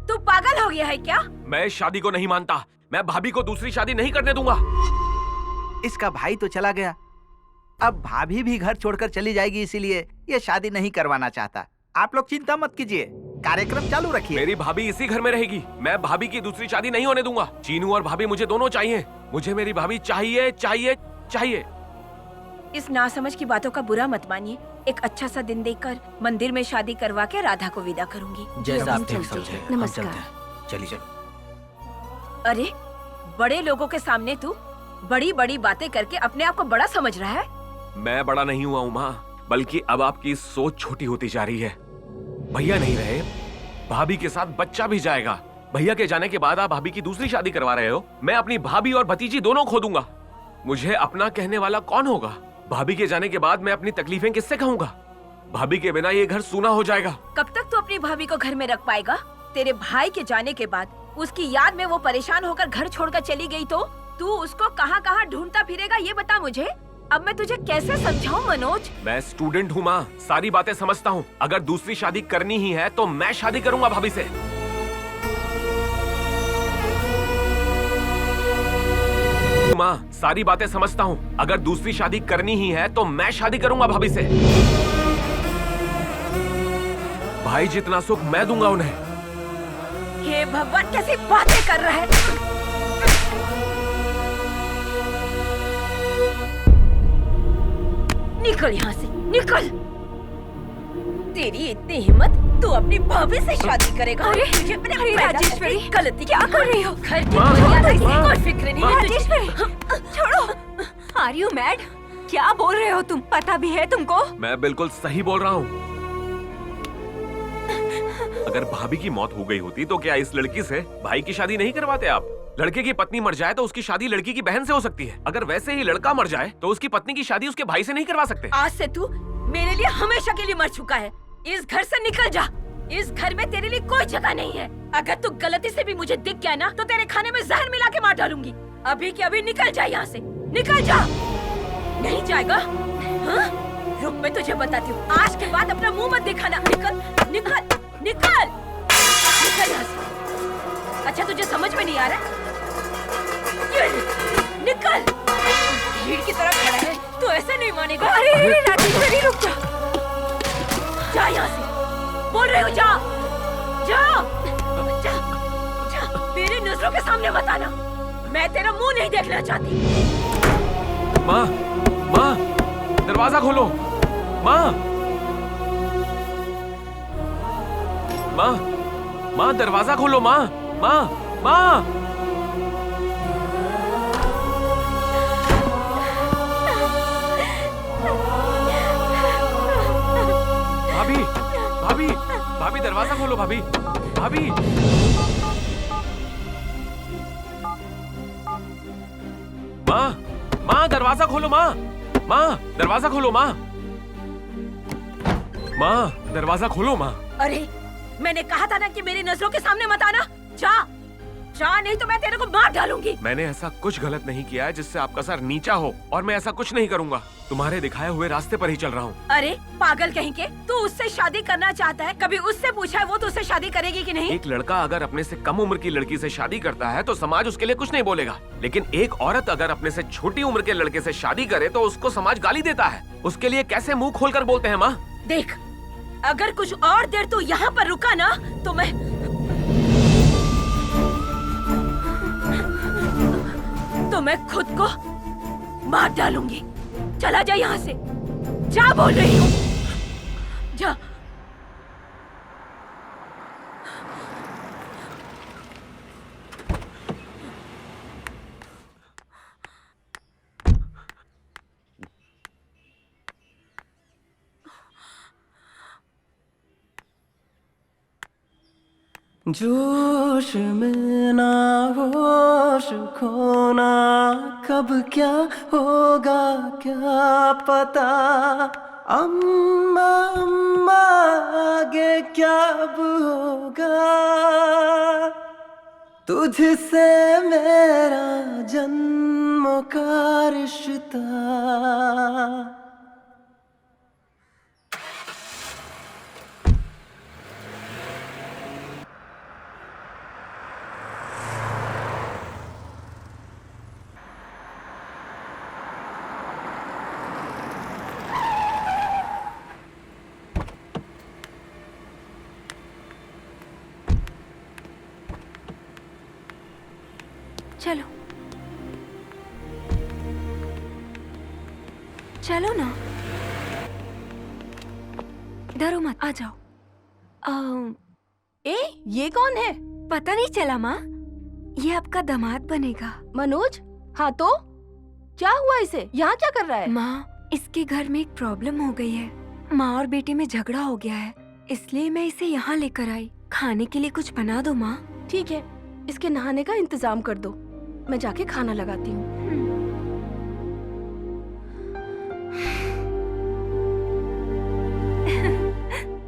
तू पागल हो गया है क्या? मैं इस शादी को नहीं मानता। मैं भाभी को दूसरी शादी नहीं करने दूंगा। इसका भाई तो चला गया, अब भाभी भी घर छोड़कर चली जाएगी, इसीलिए ये शादी नहीं करवाना चाहता। आप लोग चिंता मत कीजिए, कार्यक्रम चालू रखिए। मेरी भाभी इसी घर में रहेगी। मैं भाभी की दूसरी शादी नहीं होने दूंगा। चीनू और भाभी मुझे दोनों चाहिए। मुझे मेरी भाभी चाहिए चाहिए चाहिए। इस नासमझ की बातों का बुरा मत मानिए। एक अच्छा सा दिन देखकर मंदिर में शादी करवा के राधा को विदा करूंगी। जैसा आप ठीक चलते समझे। हैं। हम नमस्कार। चलते हैं। चलिए। अरे, बड़े लोगों के सामने तू बड़ी बड़ी बातें करके अपने आप को बड़ा समझ रहा है। मैं बड़ा नहीं हुआ हूँ माँ, बल्कि अब आपकी सोच छोटी होती जा रही है। भैया नहीं रहे, भाभी के साथ बच्चा भी जाएगा। भैया के जाने के बाद आप भाभी की दूसरी शादी करवा रहे हो। मैं अपनी भाभी और भतीजी दोनों खो दूंगा। मुझे अपना कहने वाला कौन होगा? भाभी के जाने के बाद मैं अपनी तकलीफें किससे कहूंगा? भाभी के बिना ये घर सूना हो जाएगा। कब तक तू अपनी भाभी को घर में रख पाएगा? तेरे भाई के जाने के बाद उसकी याद में वो परेशान होकर घर छोड़कर चली गई तो तू उसको कहाँ कहाँ ढूंढता फिरेगा, ये बता मुझे। अब मैं तुझे कैसे समझाऊं मनोज? मैं स्टूडेंट हूँ माँ, सारी बातें समझता हूँ। अगर दूसरी शादी करनी ही है तो मैं शादी करूंगा भाभी से। माँ, सारी बातें समझता हूँ। अगर दूसरी शादी करनी ही है तो मैं शादी करूंगा भाभी से। भाई जितना सुख मैं दूंगा उन्हें। हे भगवान, कैसी बातें कर रहा है? निकल यहाँ से, निकल। तेरी इतनी हिम्मत, तू अपनी भाभी से शादी करेगा? अरे, तुझे अपने अरे पैदा राजेश्वरी, करके गलती क्या कर रही हो? घर की माँ, मर्यादा की माँ, कोई फिक्र नहीं है तुझे। राजेश्वरी, छोड़ो। Are you mad? क्या बोल रहे हो तुम? पता भी है तुमको? मैं बिल्कुल सही बोल रहा हूँ। अगर भाभी की मौत हो गई होती तो क्या इस लड़की से भाई की शादी नहीं करवाते आप? लड़के की पत्नी मर जाए तो उसकी शादी लड़की की बहन से हो सकती है। अगर वैसे ही लड़का मर जाए तो उसकी पत्नी की शादी उसके भाई से नहीं करवा सकते। आज से तू मेरे लिए हमेशा के लिए मर चुका है। इस घर से निकल जा। इस घर में तेरे लिए कोई जगह नहीं है। अगर तू गलती से भी मुझे दिख गया ना तो तेरे खाने में जहर मिला के मार डालूंगी। अभी के अभी निकल जा यहाँ से, निकल जा। नहीं जाएगा? हाँ? रुक, मैं तुझे बताती हूँ। आज के बाद अपना मुंह मत दिखाना। निकल, निकल, निकल, निकल यहाँ से। अच्छा, तुझे समझ में नहीं आ रहा? निकल। भीड़ की तरह खड़ा है, तू ऐसे नहीं मानेगा। अरे राजेश्वरी, रुक जा। जा यहाँ से, बोल रही हूँ, जा, जा, जा, जा। मेरी नजरों के सामने मत आना। मैं तेरा मुंह नहीं देखना चाहती। माँ, माँ, दरवाजा खोलो। माँ, माँ, माँ, दरवाजा खोलो। माँ, माँ, माँ। भाभी, भाभी, भाभी, दरवाजा खोलो। भाभी, भाभी। माँ, माँ, दरवाजा खोलो। माँ, माँ, दरवाजा खोलो। माँ, माँ, दरवाजा खोलो। माँ। अरे, मैंने कहा था ना कि मेरी नजरों के सामने मत आना। जा, जा, नहीं तो मैं तेरे को मार डालूंगी। मैंने ऐसा कुछ गलत नहीं किया है जिससे आपका सर नीचा हो, और मैं ऐसा कुछ नहीं करूंगा। तुम्हारे दिखाए हुए रास्ते पर ही चल रहा हूँ। अरे पागल कहीं के, तू उससे शादी करना चाहता है? कभी उससे पूछा है वो तो उससे शादी करेगी कि नहीं? एक लड़का अगर अपने से कम उम्र की लड़की से शादी करता है तो समाज उसके लिए कुछ नहीं बोलेगा, लेकिन एक औरत अगर अपने से छोटी उम्र के लड़के से शादी करे तो उसको समाज गाली देता है। उसके लिए कैसे मुंह खोलकर बोलते हैं माँ? देख, अगर कुछ और देर तू यहाँ पर रुका ना तो मैं खुद को मार डालूंगी। चला जा यहाँ से, जा, बोल रही हूँ, जा। जोश में ना होश खोना, कब क्या होगा क्या पता। अम्मा अम्मा आगे क्या अब होगा, तुझसे मेरा जन्मों का रिश्ता। चलो, चलो ना, डरो मत, आ जाओ। ये कौन है? पता नहीं चला माँ, ये आपका दामाद बनेगा। मनोज? हाँ तो क्या हुआ इसे? यहाँ क्या कर रहा है? माँ, इसके घर में एक प्रॉब्लम हो गई है। माँ और बेटे में झगड़ा हो गया है, इसलिए मैं इसे यहाँ लेकर आई। खाने के लिए कुछ बना दो माँ। ठीक है, इसके नहाने का इंतजाम कर दो, मैं जाके खाना लगाती हूँ।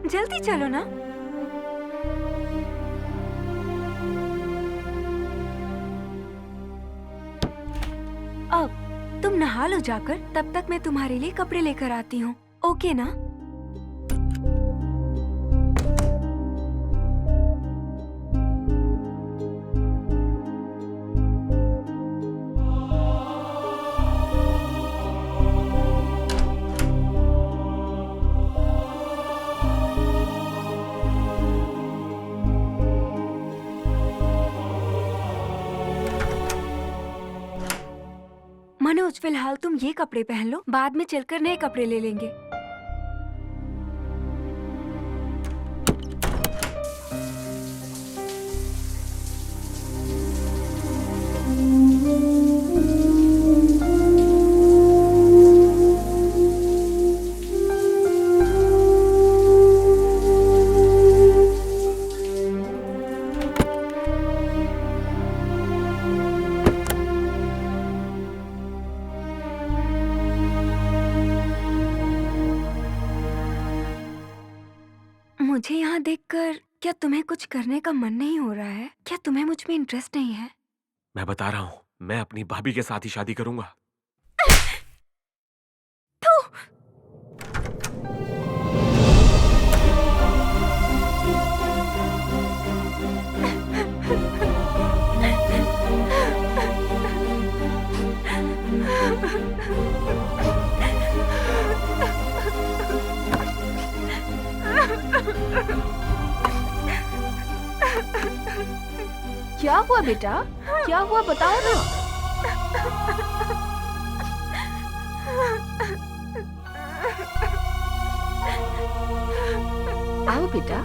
जल्दी चलो ना। अब तुम नहा लो जाकर, तब तक मैं तुम्हारे लिए कपड़े लेकर आती हूँ। ओके ना? मनोज, फिलहाल तुम ये कपड़े पहन लो, बाद में चलकर नए कपड़े ले लेंगे। मुझे यहाँ देखकर क्या तुम्हें कुछ करने का मन नहीं हो रहा है? क्या तुम्हें मुझ में इंटरेस्ट नहीं है? मैं बता रहा हूँ, मैं अपनी भाभी के साथ ही शादी करूंगा। क्या हुआ बेटा, क्या हुआ बताओ ना। आओ बेटा।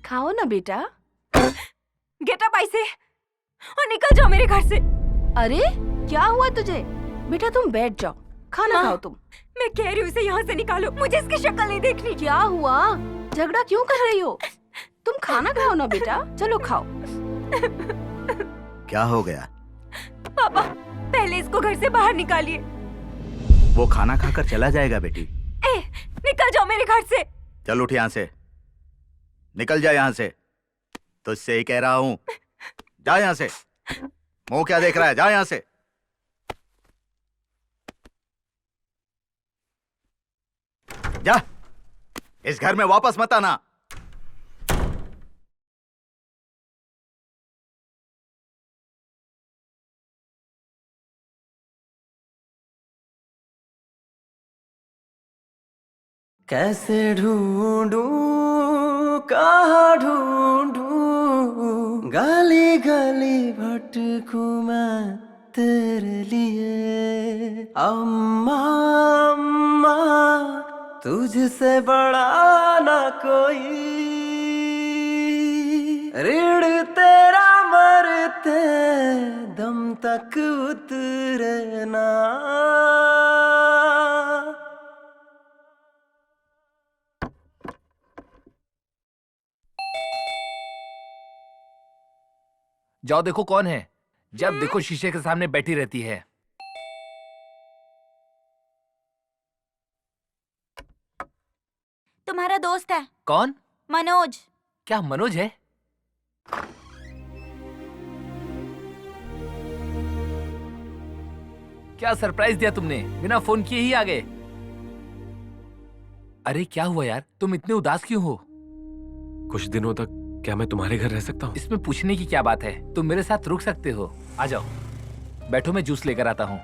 खाओ ना बेटा। गेट अप ऐसे और निकल जाओ मेरे घर से। अरे क्या हुआ तुझे? बेटा तुम बैठ जाओ, खाना खाओ तुम। मैं कह रही हूँ इसे यहाँ से निकालो, मुझे इसकी शक्ल नहीं देखनी। क्या हुआ? झगड़ा क्यों कर रही हो? तुम खाना खाओ ना बेटा, चलो खाओ। क्या हो गया? पापा, पहले इसको घर से बाहर निकालिए। वो खाना खाकर चला जाएगा बेटी। निकल जाओ मेरे घर से। चल उठ यहाँ से, निकल जा यहाँ से। तुझसे ही कह रहा हूँ, जा यहाँ से। मुंह क्या देख रहा है? जा यहाँ से। जा, इस घर में वापस मत आना। कैसे ढूंढूं, कहाँ ढूंढूं, गली गली भटकूं मैं तेरे लिए। अम्मा अम्मा, तुझसे बड़ा ना कोई, ऋण तेरा मरते दम तक उतरे ना। जाओ देखो कौन है। जब देखो शीशे के सामने बैठी रहती है। तुम्हारा दोस्त है कौन? मनोज। क्या मनोज है? क्या सरप्राइज दिया तुमने, बिना फोन किए ही आ गए। अरे क्या हुआ यार, तुम इतने उदास क्यों हो? कुछ दिनों तक क्या मैं तुम्हारे घर रह सकता हूँ? इसमें पूछने की क्या बात है, तुम मेरे साथ रुक सकते हो। आ जाओ, बैठो, मैं जूस लेकर आता हूँ।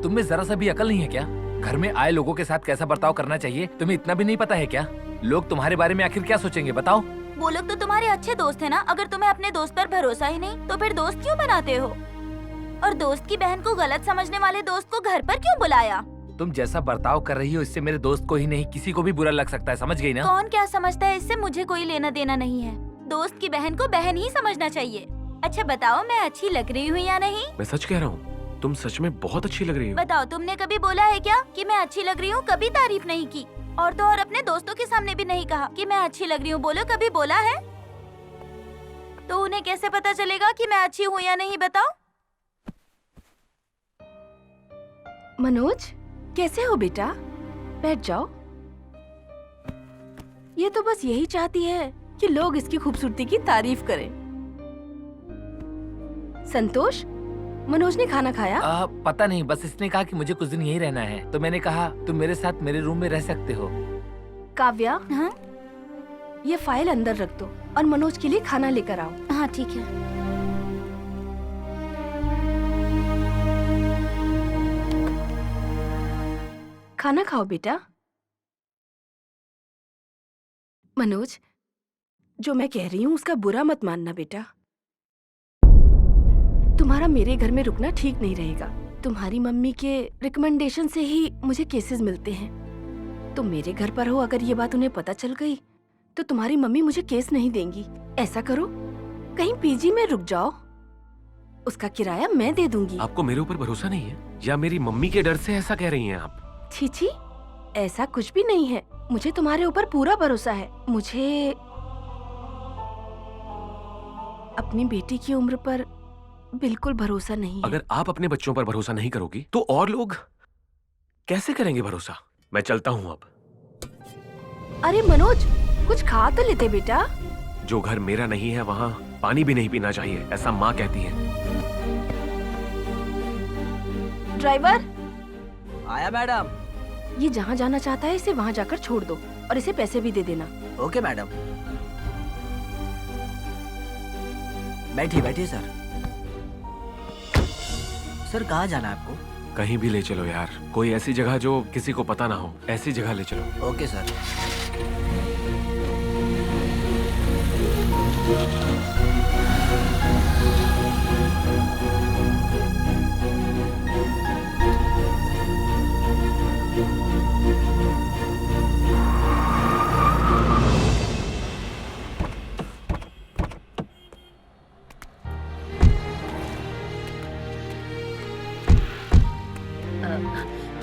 तुम में जरा सा भी अकल नहीं है क्या? घर में आए लोगों के साथ कैसा बर्ताव करना चाहिए तुम्हें इतना भी नहीं पता है क्या? लोग तुम्हारे बारे में आखिर क्या सोचेंगे बताओ? वो लोग तो तुम्हारे अच्छे दोस्त है ना। अगर तुम्हें अपने दोस्त पर भरोसा ही नहीं तो फिर दोस्त क्यों बनाते हो? और दोस्त की बहन को गलत समझने वाले दोस्त को घर पर क्यों बुलाया? तुम जैसा बर्ताव कर रही हो इससे मेरे दोस्त को ही नहीं किसी को भी बुरा लग सकता है, समझ गई ना? कौन क्या समझता है इससे मुझे कोई लेना देना नहीं है। दोस्त की बहन को बहन ही समझना चाहिए। अच्छा बताओ, मैं अच्छी लग रही हूँ या नहीं? मैं सच कह रहा हूँ, तुम सच में बहुत अच्छी लग रही हो। बताओ, तुमने कभी बोला है क्या कि मैं अच्छी लग रही हूँ? कभी तारीफ नहीं की। और तो और अपने दोस्तों के सामने भी नहीं कहा कि मैं अच्छी लग रही हूँ। बोलो, कभी बोला है? तो उन्हें कैसे पता चलेगा कि मैं अच्छी हूँ या नहीं? बताओ। मनोज, कैसे हो बेटा? बैठ जाओ। ये तो बस यही चाहती है कि लोग इसकी खूबसूरती की तारीफ करें। संतोष, मनोज ने खाना खाया? पता नहीं, बस इसने कहा कि मुझे कुछ दिन यहीं रहना है, तो मैंने कहा तुम मेरे साथ मेरे रूम में रह सकते हो। काव्या, हाँ? ये फाइल अंदर रख दो और मनोज के लिए खाना लेकर आओ। हाँ ठीक है। खाना खाओ बेटा। मनोज, जो मैं कह रही हूँ उसका बुरा मत मानना बेटा। तुम्हारा मेरे घर में रुकना ठीक नहीं रहेगा। तुम्हारी मम्मी के रिकमेंडेशन से ही मुझे केसेस मिलते हैं। तुम मेरे घर पर हो, अगर ये बात उन्हें पता चल गई तो तुम्हारी मम्मी मुझे केस नहीं देंगी। ऐसा करो, कहीं पीजी में रुक जाओ, उसका किराया मैं दे दूंगी। आपको मेरे ऊपर भरोसा नहीं है या मेरी मम्मी के डर से ऐसा कह रही हैं आप? छी, ऐसा कुछ भी नहीं है। मुझे तुम्हारे ऊपर पूरा भरोसा है। मुझे अपनी बेटी की उम्र पर बिल्कुल भरोसा नहीं है। अगर आप अपने बच्चों पर भरोसा नहीं करोगी तो और लोग कैसे करेंगे भरोसा? मैं चलता हूँ अब। अरे मनोज, कुछ खा तो लेते बेटा। जो घर मेरा नहीं है वहाँ पानी भी नहीं पीना चाहिए, ऐसा माँ कहती है। ड्राइवर, आया मैडम। ये जहाँ जाना चाहता है इसे वहाँ जाकर छोड़ दो और इसे पैसे भी दे देना। Okay madam. बैठिए बैठिए सर। सर कहाँ जाना है आपको? कहीं भी ले चलो यार, कोई ऐसी जगह जो किसी को पता ना हो, ऐसी जगह ले चलो। Okay sir.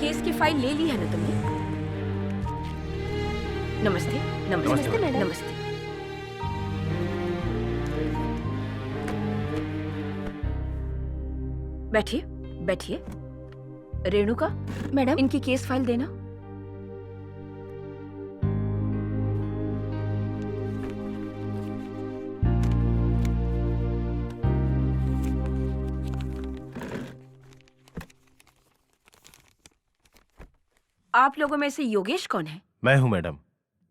केस की फाइल ले ली है ना तुमने? नमस्ते। नमस्ते मैडम। नमस्ते। बैठिए बैठिए। रेणुका मैडम, इनकी केस फाइल देना। आप लोगों में से योगेश कौन है? मैं हूँ मैडम।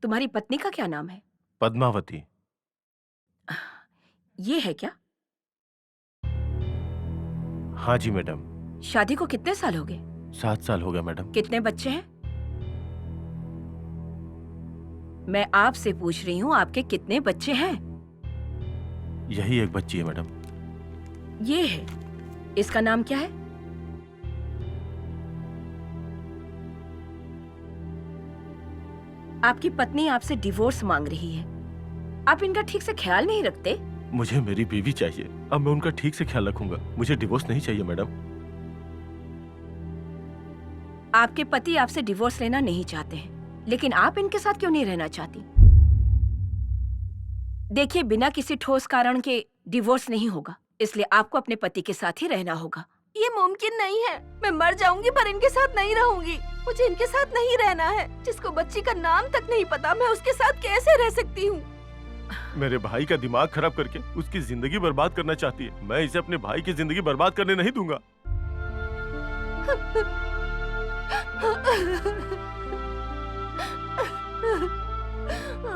तुम्हारी पत्नी का क्या नाम है? पद्मावती। ये है क्या? हाँ जी मैडम। शादी को कितने साल हो गए? 7 साल हो गया मैडम। कितने बच्चे हैं? मैं आपसे पूछ रही हूँ, आपके कितने बच्चे हैं? यही एक बच्ची है मैडम। ये है, इसका नाम क्या है? आपकी पत्नी आपसे डिवोर्स मांग रही है। आप इनका ठीक से ख्याल नहीं रखते? मुझे मेरी बीवी चाहिए, अब मैं उनका ठीक से ख्याल रखूंगा। मुझे डिवोर्स नहीं चाहिए मैडम। आपके पति आपसे डिवोर्स लेना नहीं चाहते हैं, लेकिन आप इनके साथ क्यों नहीं रहना चाहती? देखिए, बिना किसी ठोस कारण के डिवोर्स नहीं होगा, इसलिए आपको अपने पति के साथ ही रहना होगा। ये मुमकिन नहीं है। मैं मर जाऊंगी पर इनके साथ नहीं रहूंगी। मुझे इनके साथ नहीं रहना है। जिसको बच्ची का नाम तक नहीं पता, मैं उसके साथ कैसे रह सकती हूँ? मेरे भाई का दिमाग खराब करके उसकी जिंदगी बर्बाद करना चाहती है। मैं इसे अपने भाई की जिंदगी बर्बाद करने नहीं दूंगा।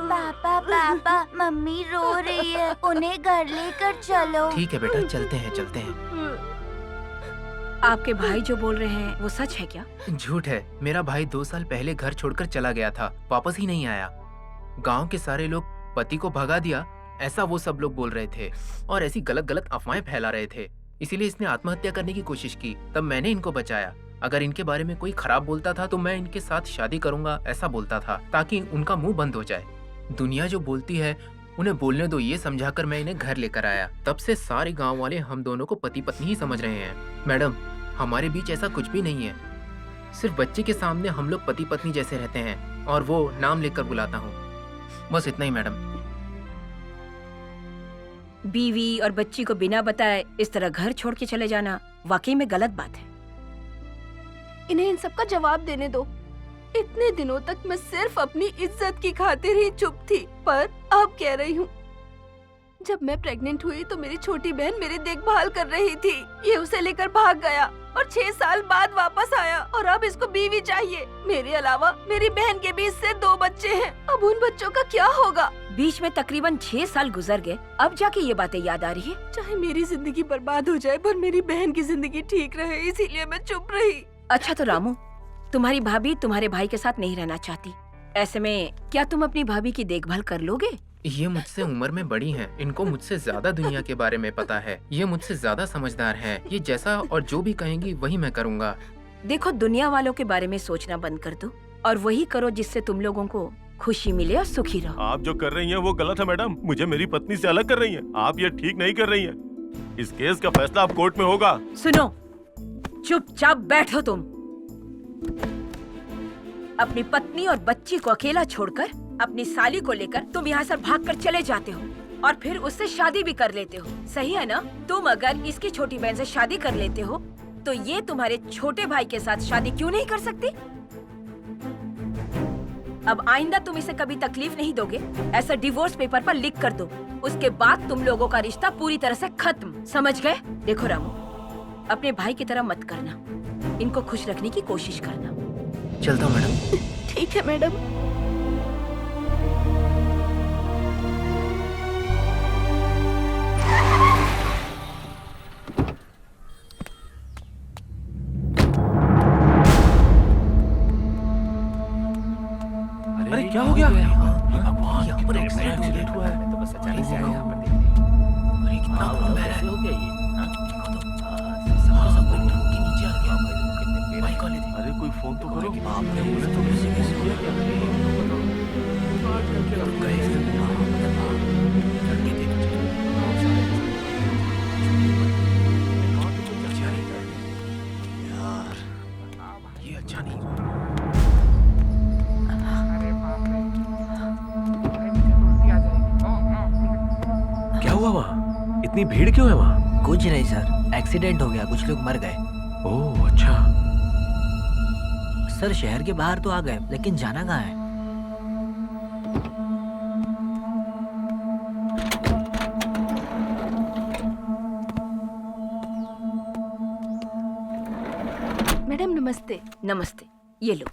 पापा पापा, मम्मी रो रही है, उन्हें घर लेकर चलो। ठीक है बेटा, चलते हैं चलते हैं। आपके भाई जो बोल रहे हैं वो सच है क्या? झूठ है। मेरा भाई 2 साल पहले घर छोड़कर चला गया था, वापस ही नहीं आया। गांव के सारे लोग पति को भगा दिया, ऐसा वो सब लोग बोल रहे थे और ऐसी गलत गलत अफवाहें फैला रहे थे। इसीलिए इसने आत्महत्या करने की कोशिश की। तब मैंने इनको बचाया। अगर इनके बारे में कोई खराब बोलता था तो मैं इनके साथ शादी करूंगा, ऐसा बोलता था ताकि उनका मुंह बंद हो जाए। दुनिया जो बोलती है उन्हें बोलने दो, ये समझाकर मैं इन्हें घर लेकर आया। तब से सारे गांव वाले हम दोनों को पति पत्नी ही समझ रहे हैं। मैडम, हमारे बीच ऐसा कुछ भी नहीं है। सिर्फ बच्चे के सामने हम लोग पति पत्नी जैसे रहते हैं और वो नाम लेकर बुलाता हूँ, बस इतना ही मैडम। बीवी और बच्ची को बिना बताए इस तरह घर छोड़ के चले जाना वाकई में गलत बात है। इन्हें इन सब का जवाब देने दो। इतने दिनों तक मैं सिर्फ अपनी इज्जत की खातिर ही चुप थी, पर अब कह रही हूँ। जब मैं प्रेग्नेंट हुई तो मेरी छोटी बहन मेरी देखभाल कर रही थी। ये उसे लेकर भाग गया और 6 साल बाद वापस आया और अब इसको बीवी चाहिए। मेरे अलावा मेरी बहन के भी इससे 2 बच्चे हैं। अब उन बच्चों का क्या होगा? बीच में तकरीबन 6 साल गुजर गए, अब जाके ये बातें याद आ रही है। चाहे मेरी जिंदगी बर्बाद हो जाए पर मेरी बहन की जिंदगी ठीक रहे, इसीलिए मैं चुप रही। अच्छा तो रामू, तुम्हारी भाभी तुम्हारे भाई के साथ नहीं रहना चाहती। ऐसे में क्या तुम अपनी भाभी की देखभाल कर लोगे? ये मुझसे उम्र में बड़ी हैं। इनको मुझसे ज्यादा दुनिया के बारे में पता है। ये मुझसे ज्यादा समझदार हैं। ये जैसा और जो भी कहेंगी वही मैं करूँगा। देखो, दुनिया वालों के बारे में सोचना बंद कर दो और वही करो जिससे तुम लोगों को खुशी मिले और सुखी रहो। आप जो कर रही हैं वो गलत है मैडम। मुझे मेरी पत्नी से अलग कर रही हैं। आप ये ठीक नहीं कर रही हैं। इस केस का फैसला अब कोर्ट में होगा। सुनो, चुपचाप बैठो तुम। अपनी पत्नी और बच्ची को अकेला छोड़कर अपनी साली को लेकर तुम यहाँ से भागकर चले जाते हो और फिर उससे शादी भी कर लेते हो, सही है ना? तुम अगर इसकी छोटी बहन से शादी कर लेते हो तो ये तुम्हारे छोटे भाई के साथ शादी क्यों नहीं कर सकती? अब आइंदा तुम इसे कभी तकलीफ नहीं दोगे, ऐसा डिवोर्स पेपर पर लिख कर दो। उसके बाद तुम लोगों का रिश्ता पूरी तरह से खत्म, समझ गए? देखो रामू, अपने भाई की तरह मत करना, इनको खुश रखने की कोशिश करना। चलता हूँ मैडम। ठीक है मैडम। अरे क्या हो गया? यहाँ पर एक्सीडेंट हुआ है। तो बस अचानक से आया यहाँ पर देखने। अरे कितना बड़ा है। हो गया ये? नीचे आ गया। भाई कॉल लेते। अरे कोई फोन तो करो। आपने बोले तो कैसे किया क्या? यार ये अच्छा नहीं हुआ। क्या हुआ वहाँ? इतनी भीड़ क्यों है वहाँ? कुछ नहीं सर, एक्सीडेंट हो गया, कुछ लोग मर गए। ओह अच्छा। सर शहर के बाहर तो आ गए, लेकिन जाना कहाँ है? मैडम नमस्ते। नमस्ते, ये लो।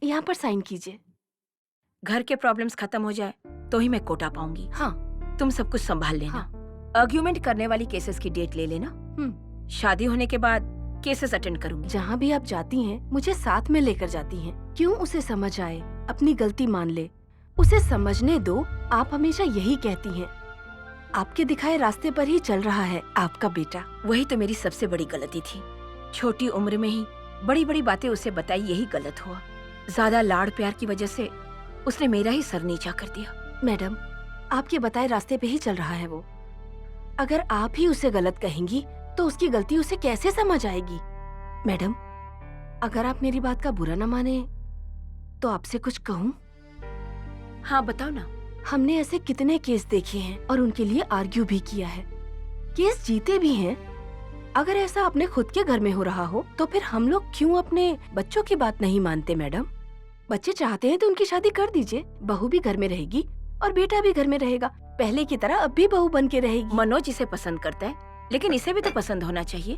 यहाँ पर साइन कीजिए। घर के प्रॉब्लम्स खत्म हो जाए तो ही मैं कोटा पाऊंगी। हाँ। तुम सब कुछ संभाल लेना। आर्ग्यूमेंट करने वाली केसेस की डेट ले लेना। शादी होने के बाद केसेस अटेंड करूंगी। जहाँ भी आप जाती हैं मुझे साथ में लेकर जाती हैं। क्यों उसे समझ आए, अपनी गलती मान ले, उसे समझने दो। आप हमेशा यही कहती हैं। आपके दिखाए रास्ते पर ही चल रहा है आपका बेटा। वही तो मेरी सबसे बड़ी गलती थी। छोटी उम्र में ही बड़ी बड़ी बातें उसे बताई, यही गलत हुआ। ज्यादा लाड़ प्यार की वजह से उसने मेरा ही सर नीचा कर दिया। मैडम, आपके बताए रास्ते पे ही चल रहा है वो। अगर आप ही उसे गलत कहेंगी तो उसकी गलती उसे कैसे समझ आएगी? मैडम, अगर आप मेरी बात का बुरा न माने तो आपसे कुछ कहूँ? हाँ बताओ ना। हमने ऐसे कितने केस देखे हैं और उनके लिए आर्ग्यू भी किया है, केस जीते भी हैं। अगर ऐसा अपने खुद के घर में हो रहा हो तो फिर हम लोग क्यों अपने बच्चों की बात नहीं मानते? मैडम, बच्चे चाहते हैं तो उनकी शादी कर दीजिए। बहू भी घर में रहेगी और बेटा भी घर में रहेगा। पहले की तरह अब भी बहू बन के रहेगी। मनोज इसे पसंद करता है, लेकिन इसे भी तो पसंद होना चाहिए।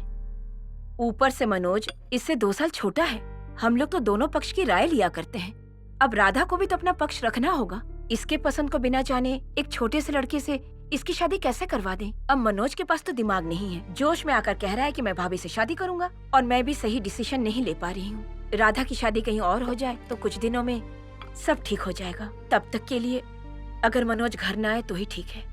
ऊपर से मनोज इससे 2 साल छोटा है। हम लोग तो दोनों पक्ष की राय लिया करते हैं। अब राधा को भी तो अपना पक्ष रखना होगा। इसके पसंद को बिना जाने एक छोटे से लड़के से इसकी शादी कैसे करवा दें? अब मनोज के पास तो दिमाग नहीं है, जोश में आकर कह रहा है कि मैं भाभी से शादी करूंगा, और मैं भी सही डिसीजन नहीं ले पा रही हूँ। राधा की शादी कहीं और हो जाए तो कुछ दिनों में सब ठीक हो जाएगा। तब तक के लिए अगर मनोज घर न आए तो ही ठीक है।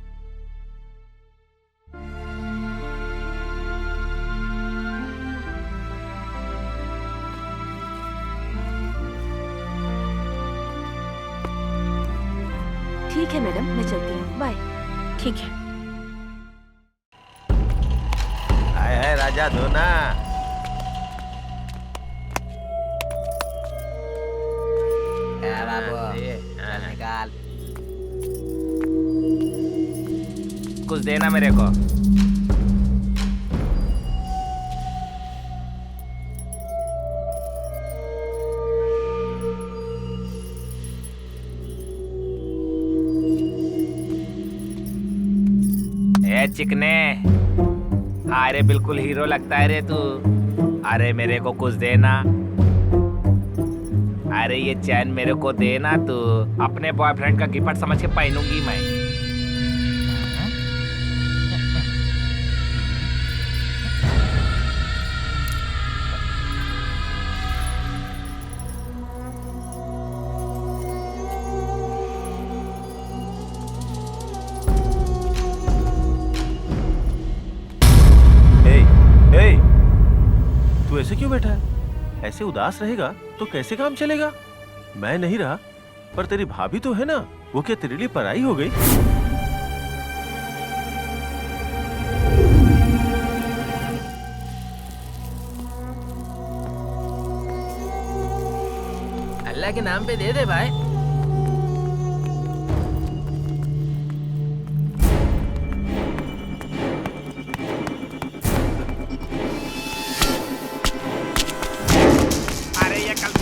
ठीक है मैडम, मैं चलती हूँ, बाय। ठीक है। हाय हाय राजा धोना। क्या बाबू, निकाल। कुछ देना मेरे को। ए चिकने, अरे बिल्कुल हीरो लगता है रे तू। अरे मेरे को कुछ देना। अरे ये चैन मेरे को देना तू। अपने बॉयफ्रेंड का गिफ्ट समझ के पहनूंगी मैं। तू ऐसे क्यों बैठा है? ऐसे उदास रहेगा तो कैसे काम चलेगा? मैं नहीं रहा, पर तेरी भाभी तो है ना, वो क्या तेरे लिए पराई हो गई? अल्लाह के नाम पे दे दे भाई।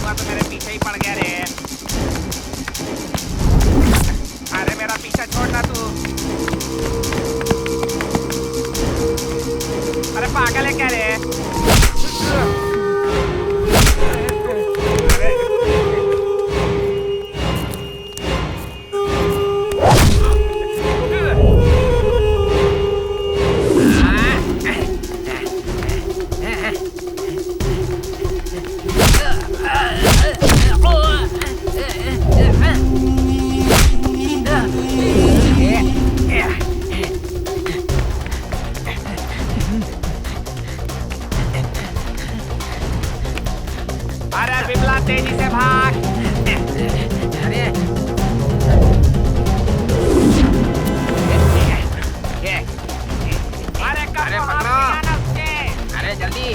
तो मेरे पीछे ही पड़ गया रे। अरे मेरा पीछा छोड़ना तू। अरे पागल है क्या रे? अरे बिमला तेजी से भाग। अरे अरे पकड़ो। अरे जल्दी।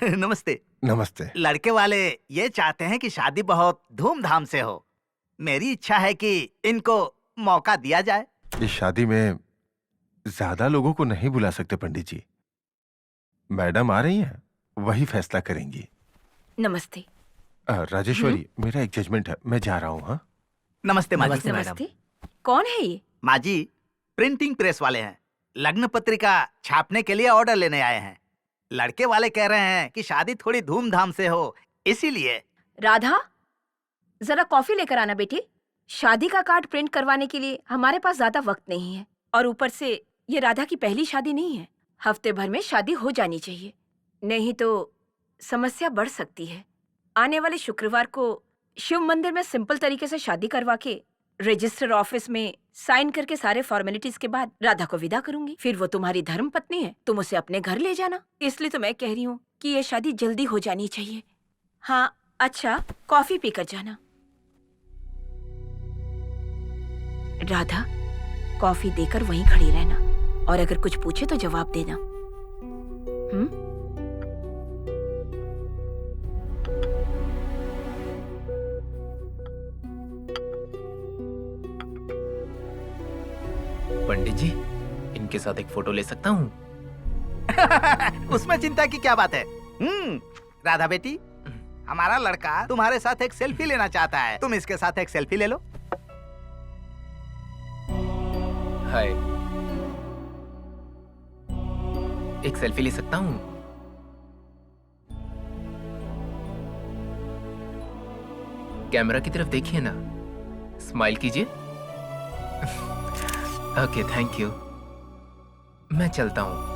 नमस्ते। नमस्ते। लड़के वाले ये चाहते हैं कि शादी बहुत धूमधाम से हो। मेरी इच्छा है कि इनको मौका दिया जाए। इस शादी में ज्यादा लोगों को नहीं बुला सकते पंडित जी। मैडम आ रही हैं, वही फैसला करेंगी। नमस्ते। राजेश्वरी, मेरा एक जजमेंट है, मैं जा रहा हूँ। हाँ, नमस्ते माँ जी। नमस्ते नमस्ते। कौन है ये? माँ जी, प्रिंटिंग प्रेस वाले हैं। लग्न पत्रिका छापने के लिए ऑर्डर लेने आए हैं। लड़के वाले कह रहे हैं कि शादी थोड़ी धूमधाम से हो, इसीलिए। राधा, जरा कॉफी लेकर आना बेटी। शादी का कार्ड प्रिंट करवाने के लिए हमारे पास ज्यादा वक्त नहीं है, और ऊपर से ये राधा की पहली शादी नहीं है। हफ्ते भर में शादी हो जानी चाहिए, नहीं तो समस्या बढ़ सकती है। आने वाले शुक्रवार को शिव मंदिर में सिंपल तरीके से शादी करवा के रजिस्टर ऑफिस में साइन करके सारे फॉर्मेलिटीज के बाद राधा को विदा करूंगी। फिर वो तुम्हारी धर्म पत्नी है, तुम उसे अपने घर ले जाना। इसलिए तो मैं कह रही हूँ कि ये शादी जल्दी हो जानी चाहिए। हाँ अच्छा, कॉफी पीकर जाना। राधा, कॉफी देकर वहीं खड़ी रहना, और अगर कुछ पूछे तो जवाब देना। पंडित जी, इनके साथ एक फोटो ले सकता हूँ? उसमें चिंता की क्या बात है? राधा बेटी, हमारा लड़का तुम्हारे साथ एक सेल्फी लेना चाहता है। तुम इसके साथ एक सेल्फी ले लो। हाय, एक सेल्फी ले सकता हूँ? कैमरा की तरफ देखिए ना, स्माइल कीजिए। Okay, thank you. मैं चलता हूँ।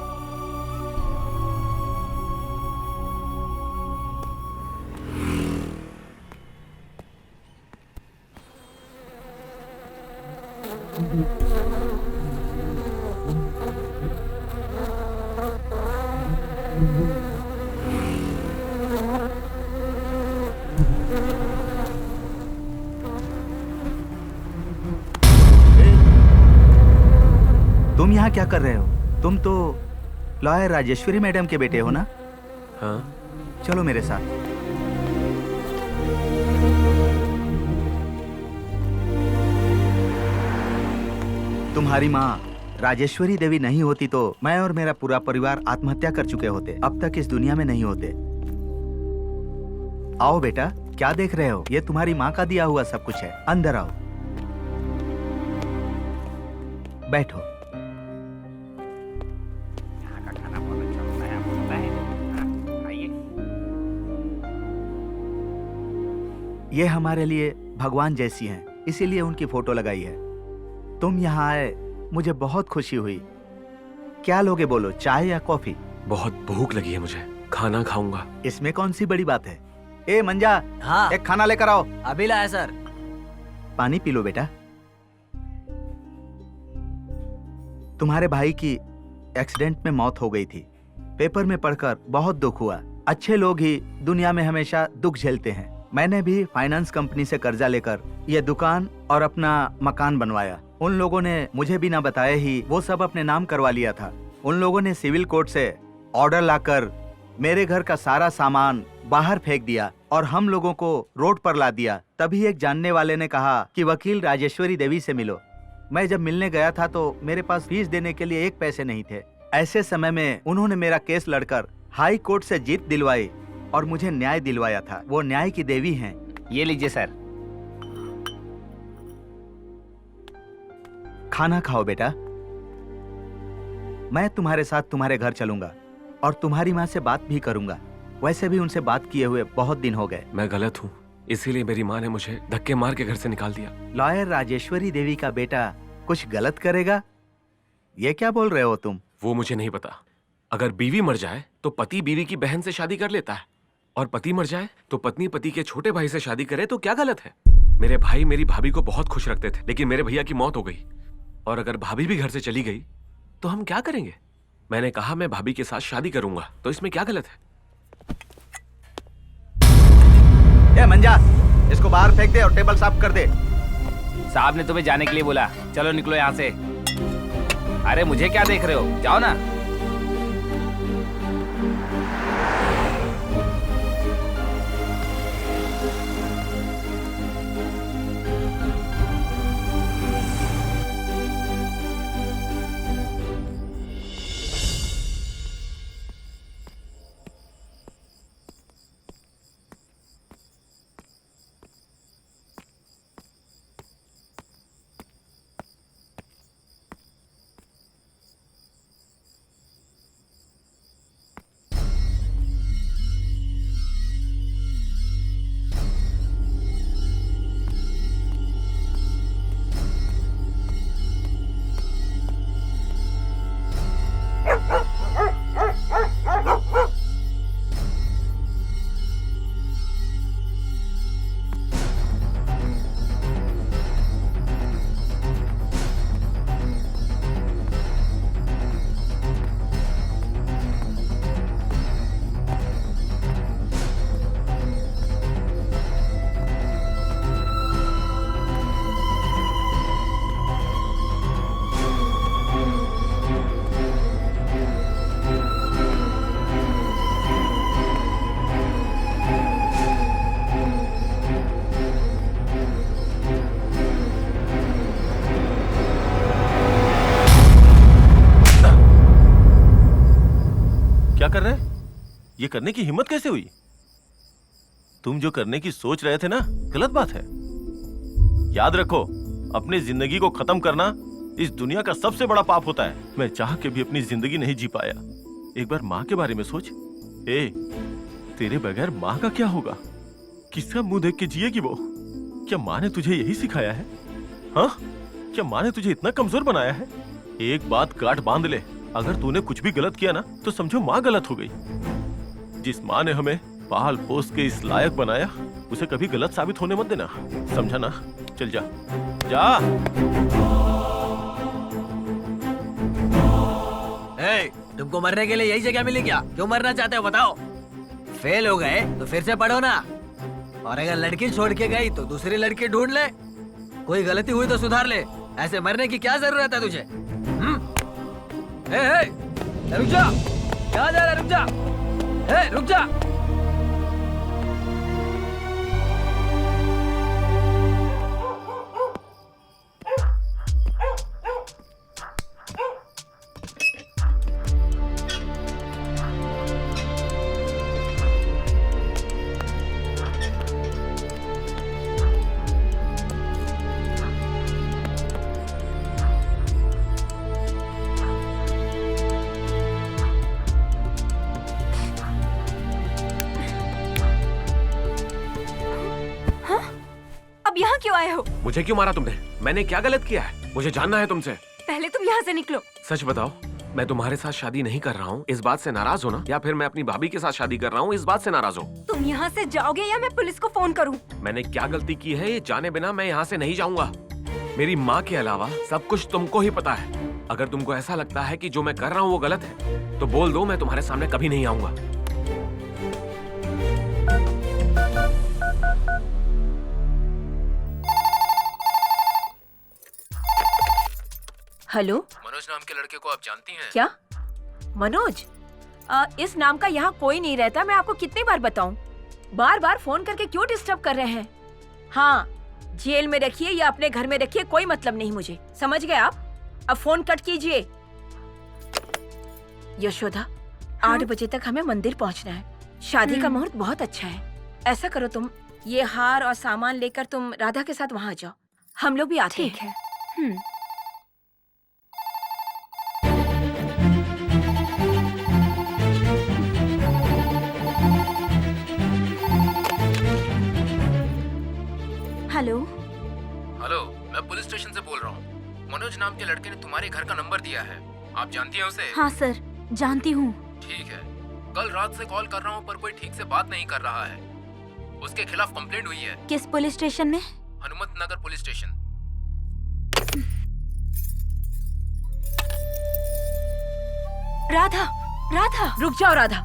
तुम यहाँ क्या कर रहे हो? तुम तो लॉयर राजेश्वरी मैडम के बेटे हो ना? हाँ। चलो मेरे साथ। तुम्हारी माँ राजेश्वरी देवी नहीं होती तो मैं और मेरा पूरा परिवार आत्महत्या कर चुके होते। अब तक इस दुनिया में नहीं होते। आओ बेटा, क्या देख रहे हो? ये तुम्हारी माँ का दिया हुआ सब कुछ है। अंदर आओ, बैठो। ये हमारे लिए भगवान जैसी हैं, इसीलिए उनकी फोटो लगाई है। तुम यहाँ आए, मुझे बहुत खुशी हुई। क्या लोगे बोलो, चाय या कॉफी? बहुत भूख लगी है मुझे, खाना खाऊंगा। इसमें कौन सी बड़ी बात है? ए मंजा, हाँ, एक खाना लेकर आओ। अभी लाया सर। पानी पी लो बेटा। तुम्हारे भाई की एक्सीडेंट में मौत हो गई थी। पेपर में पढ़कर बहुत दुख हुआ। अच्छे लोग ही दुनिया में हमेशा दुख झेलते हैं। मैंने भी फाइनेंस कंपनी से कर्जा लेकर यह दुकान और अपना मकान बनवाया। उन लोगों ने मुझे बिना बताए ही वो सब अपने नाम करवा लिया था। उन लोगों ने सिविल कोर्ट से ऑर्डर लाकर मेरे घर का सारा सामान बाहर फेंक दिया और हम लोगों को रोड पर ला दिया। तभी एक जानने वाले ने कहा कि वकील राजेश्वरी देवी से मिलो। मैं जब मिलने गया था तो मेरे पास फीस देने के लिए एक पैसे नहीं थे। ऐसे समय में उन्होंने मेरा केस लड़कर हाई कोर्ट से जीत दिलवाई और मुझे न्याय दिलवाया था। वो न्याय की देवी हैं। ये लीजिए सर। खाना खाओ बेटा। मैं तुम्हारे साथ तुम्हारे घर चलूंगा और तुम्हारी माँ से बात भी करूंगा। वैसे भी उनसे बात किए हुए बहुत दिन हो गए। मैं गलत हूँ, इसीलिए मेरी माँ ने मुझे धक्के मार के घर से निकाल दिया। लॉयर राजेश्वरी देवी का बेटा कुछ गलत करेगा? ये क्या बोल रहे हो तुम? वो मुझे नहीं पता। अगर बीवी मर जाए तो पति बीवी की बहन से शादी कर लेता है, और पति मर जाए तो पत्नी पति के छोटे भाई से शादी करे तो क्या गलत है? मेरे भाई मेरी भाभी को बहुत खुश रखते थे, लेकिन मेरे भैया की मौत हो गई और अगर भाभी भी घर से चली गई तो हम क्या करेंगे? मैंने कहा मैं भाभी के साथ शादी करूंगा, तो इसमें क्या गलत है? ए मंजा, इसको बाहर फेंक दे और टेबल साफ कर दे। साहब ने तुम्हें जाने के लिए बोला, चलो निकलो यहाँ से। अरे मुझे क्या देख रहे हो, जाओ ना। क्या कर रहे हैं? ये करने की हिम्मत कैसे हुई? तुम जो करने की सोच रहे थे ना, गलत बात है। याद रखो, अपनी जिंदगी को खत्म करना इस दुनिया का सबसे बड़ा पाप होता है। मैं चाह के भी अपनी जिंदगी नहीं जी पाया। एक बार माँ के बारे में सोच। तेरे बगैर माँ का क्या होगा? किसका मुंह देख के जिएगी वो? क्या माँ ने तुझे यही सिखाया है? हाँ, क्या माँ ने तुझे इतना कमजोर बनाया है? एक बात गांठ बांध ले, अगर तूने कुछ भी गलत किया ना तो समझो माँ गलत हो गई। जिस माँ ने हमें पाल पोस के इस लायक बनाया, उसे कभी गलत साबित होने मत देना, समझा ना? चल जा जा। तुमको मरने के लिए यही जगह मिली क्या? क्यों मरना चाहते हो बताओ? फेल हो गए तो फिर से पढ़ो ना, और अगर लड़की छोड़ के गई तो दूसरी लड़की ढूंढ ले। कोई गलती हुई तो सुधार ले, ऐसे मरने की क्या जरूरत है तुझे? रुक जा, क्या जा रहा है? रुक जा, रुक जा। मुझे क्यों मारा तुमने? मैंने क्या गलत किया है? मुझे जानना है तुमसे। पहले तुम यहाँ से निकलो। सच बताओ, मैं तुम्हारे साथ शादी नहीं कर रहा हूँ, इस बात से नाराज हो ना? या फिर मैं अपनी भाभी के साथ शादी कर रहा हूँ, इस बात से नाराज हो? तुम यहाँ से जाओगे या मैं पुलिस को फोन करूँ? मैंने क्या गलती की है ये जाने बिना मैं यहाँ से नहीं जाऊंगा। मेरी माँ के अलावा सब कुछ तुमको ही पता है। अगर तुमको ऐसा लगता है कि जो मैं कर रहा हूँ वो गलत है तो बोल दो, मैं तुम्हारे सामने कभी नहीं आऊंगा। हेलो, मनोज नाम के लड़के को आप जानती हैं? क्या मनोज? इस नाम का यहाँ कोई नहीं रहता। मैं आपको कितनी बार बताऊं? बार बार फोन करके क्यों डिस्टर्ब कर रहे हैं? हाँ, जेल में रखिए या अपने घर में रखिए, कोई मतलब नहीं मुझे, समझ गए आप? अब फोन कट कीजिए। यशोदा, 8 बजे तक हमें मंदिर पहुँचना है। शादी का मुहूर्त बहुत अच्छा है। ऐसा करो, तुम ये हार और सामान लेकर तुम राधा के साथ वहाँ जाओ, हम लोग भी आते हैं। ठीक है। हेलो हेलो, मैं पुलिस स्टेशन से बोल रहा हूँ। मनोज नाम के लड़के ने तुम्हारे घर का नंबर दिया है, आप जानती हैं उसे? हाँ सर, जानती हूँ। ठीक है, कल रात से कॉल कर रहा हूँ पर कोई ठीक से बात नहीं कर रहा है। उसके खिलाफ कंप्लेंट हुई है। किस पुलिस स्टेशन में? हनुमत नगर पुलिस स्टेशन। राधा, राधा, रुक जाओ राधा,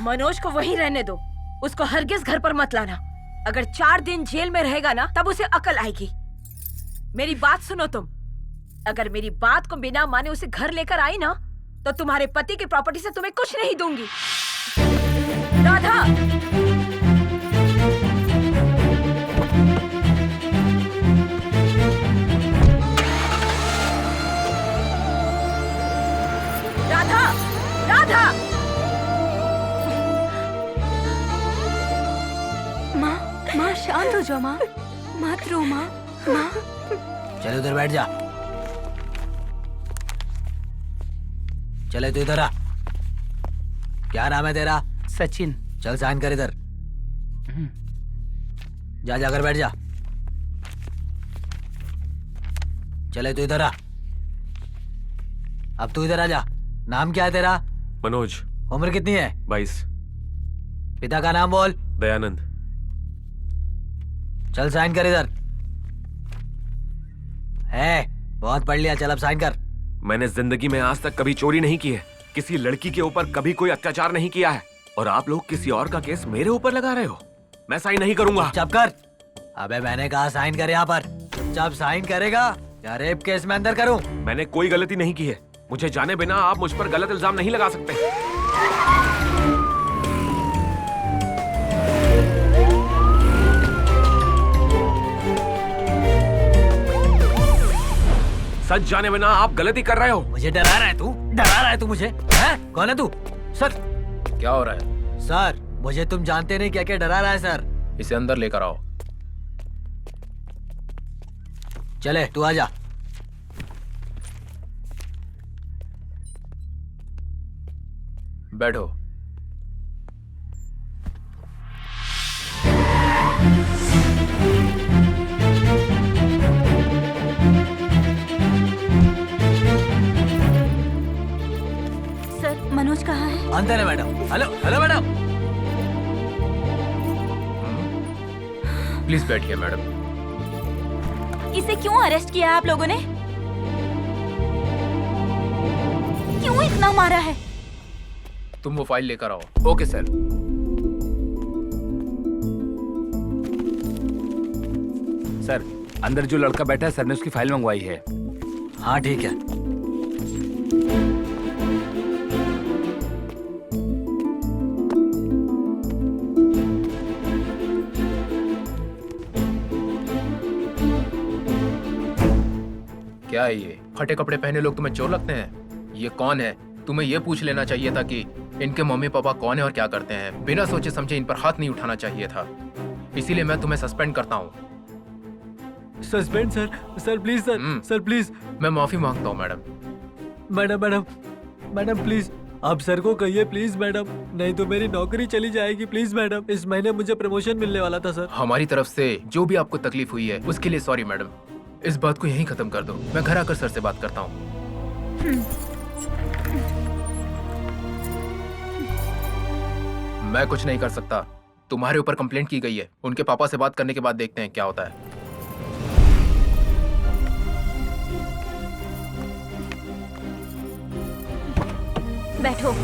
मनोज को वहीं रहने दो, उसको हरगिज घर पर मत लाना। अगर 4 दिन जेल में रहेगा ना तब उसे अकल आएगी। मेरी बात सुनो तुम, अगर मेरी बात को बिना माने उसे घर लेकर आई ना तो तुम्हारे पति की प्रॉपर्टी से तुम्हें कुछ नहीं दूंगी। राधा, राधा, राधा। माँ, माँ शांत हो जाओ माँ, मत रो माँ, माँ। चल उधर बैठ जा। चले तू इधर आ। क्या नाम है तेरा? सचिन। चल साइन कर इधर। जा जाकर बैठ जा। चले तू इधर आ। अब तू इधर आ जा। नाम क्या है तेरा? मनोज। उम्र कितनी है? 22। पिता का नाम बोल। दयानंद। चल साइन कर इधर। है, बहुत पढ़ लिया, चल अब साइन कर। मैंने जिंदगी में आज तक कभी चोरी नहीं की है, किसी लड़की के ऊपर कभी कोई अत्याचार नहीं किया है, और आप लोग किसी और का केस मेरे ऊपर लगा रहे हो। मैं साइन नहीं करूंगा। चुप कर। अबे मैंने कहा साइन कर यहाँ पर। जब साइन करेगा या रेप केस में अंदर करूं? मैंने कोई गलती नहीं की है, मुझे जाने बिना आप मुझ पर गलत इल्जाम नहीं लगा सकते। सच जाने बिना आप गलती कर रहे हो। मुझे डरा रहा है तू? डरा रहा है तू मुझे? हैं? कौन है तू? सर, क्या हो रहा है? सर, मुझे तुम जानते नहीं क्या क्या डरा रहा है सर। इसे अंदर लेकर आओ। चले तू आ जा। बैठो। सर, मनोज कहाँ है? अंदर है madam. Hello hello madam. Please बैठिए मैडम। इसे क्यों अरेस्ट किया है आप लोगों ने? क्यों इतना मारा है? तुम वो फाइल लेकर आओ। Okay sir. सर, अंदर जो लड़का बैठा है सर ने उसकी फाइल मंगवाई है। हाँ ठीक है। क्या है ये? फटे कपड़े पहने लोग तुम्हें चोर लगते हैं? ये कौन है? तुम्हें ये पूछ लेना चाहिए था कि इनके मम्मी पापा कौन है और क्या करते हैं। बिना सोचे समझे इन पर हाथ नहीं उठाना चाहिए था। इसीलिए मैं तुम्हें सस्पेंड करता हूँ। Suspend sir? Sir please sir, sir please. मैं माफी मांगता हूँ madam. Madam madam madam please, आप सर को कहिए प्लीज मैडम, नहीं तो मेरी नौकरी चली जाएगी। प्लीज मैडम, इस महीने मुझे प्रमोशन मिलने वाला था सर। हमारी तरफ से जो भी आपको तकलीफ हुई है उसके लिए सॉरी मैडम। इस बात को यहीं खत्म कर दो। मैं घर आकर सर से बात करता हूँ। मैं कुछ नहीं कर सकता। तुम्हारे ऊपर कंप्लेंट की गई है। उनके पापा से बात करने के बाद देखते हैं क्या होता है। बैठो।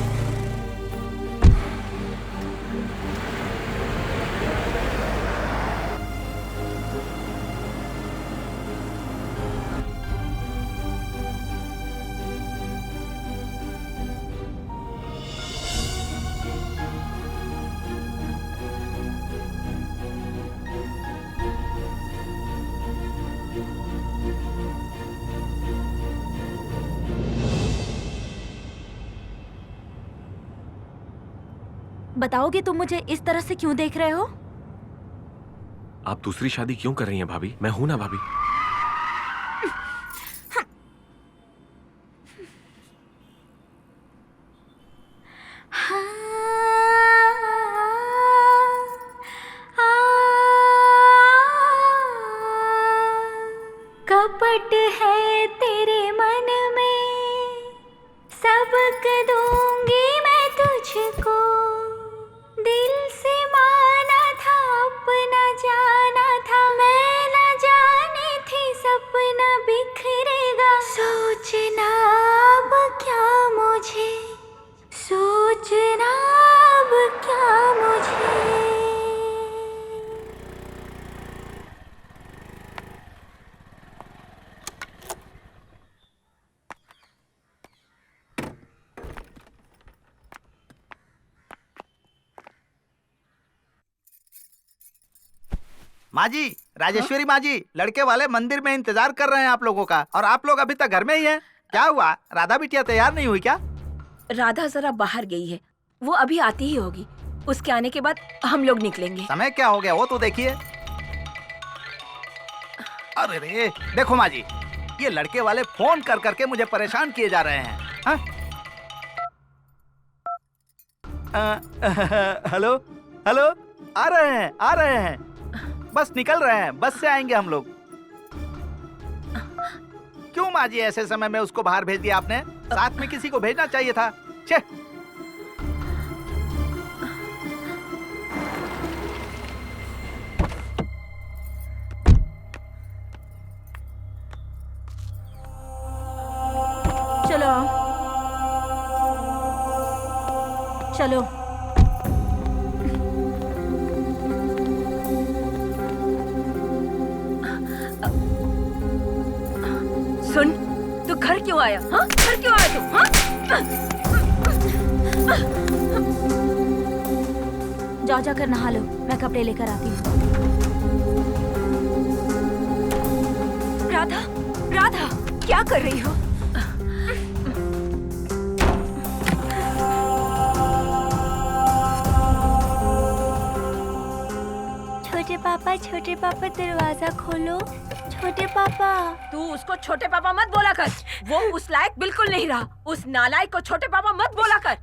बताओगे तुम मुझे इस तरह से क्यों देख रहे हो? आप दूसरी शादी क्यों कर रही हैं भाभी? मैं हूं ना भाभी। कपट है तेरे मन में, सबक दूंगी मैं तुझको। दिल से माना था, अपना जाना था, मैं न माँ जी, राजेश्वरी माँ जी, लड़के वाले मंदिर में इंतजार कर रहे हैं आप लोगों का, और आप लोग अभी तक घर में ही हैं। क्या हुआ, राधा बिटिया तैयार नहीं हुई क्या? राधा जरा बाहर गई है, वो अभी आती ही होगी। उसके आने के बाद हम लोग निकलेंगे। समय क्या हो गया वो तो देखिए। अरे रे, देखो माँ जी, ये लड़के वाले फोन कर करके मुझे परेशान किए जा रहे हैं। हाँ? हेलो हेलो, आ रहे हैं, बस निकल रहे हैं, बस से आएंगे हम लोग। क्यों माँ जी ऐसे समय में उसको बाहर भेज दिया आपने? साथ में किसी को भेजना चाहिए था। छे। चलो चलो। सुन, तू घर क्यों आया? हाँ, घर क्यों आया तू? हाँ? जाओ जाकर नहा लो, मैं कपड़े लेकर आती हूँ। राधा, राधा, क्या कर रही हो? छोटे पापा दरवाजा खोलो। छोटे पापा। तू उसको छोटे पापा मत बोला कर, वो उस लायक बिल्कुल नहीं रहा। उस नालायक को छोटे पापा मत बोला कर।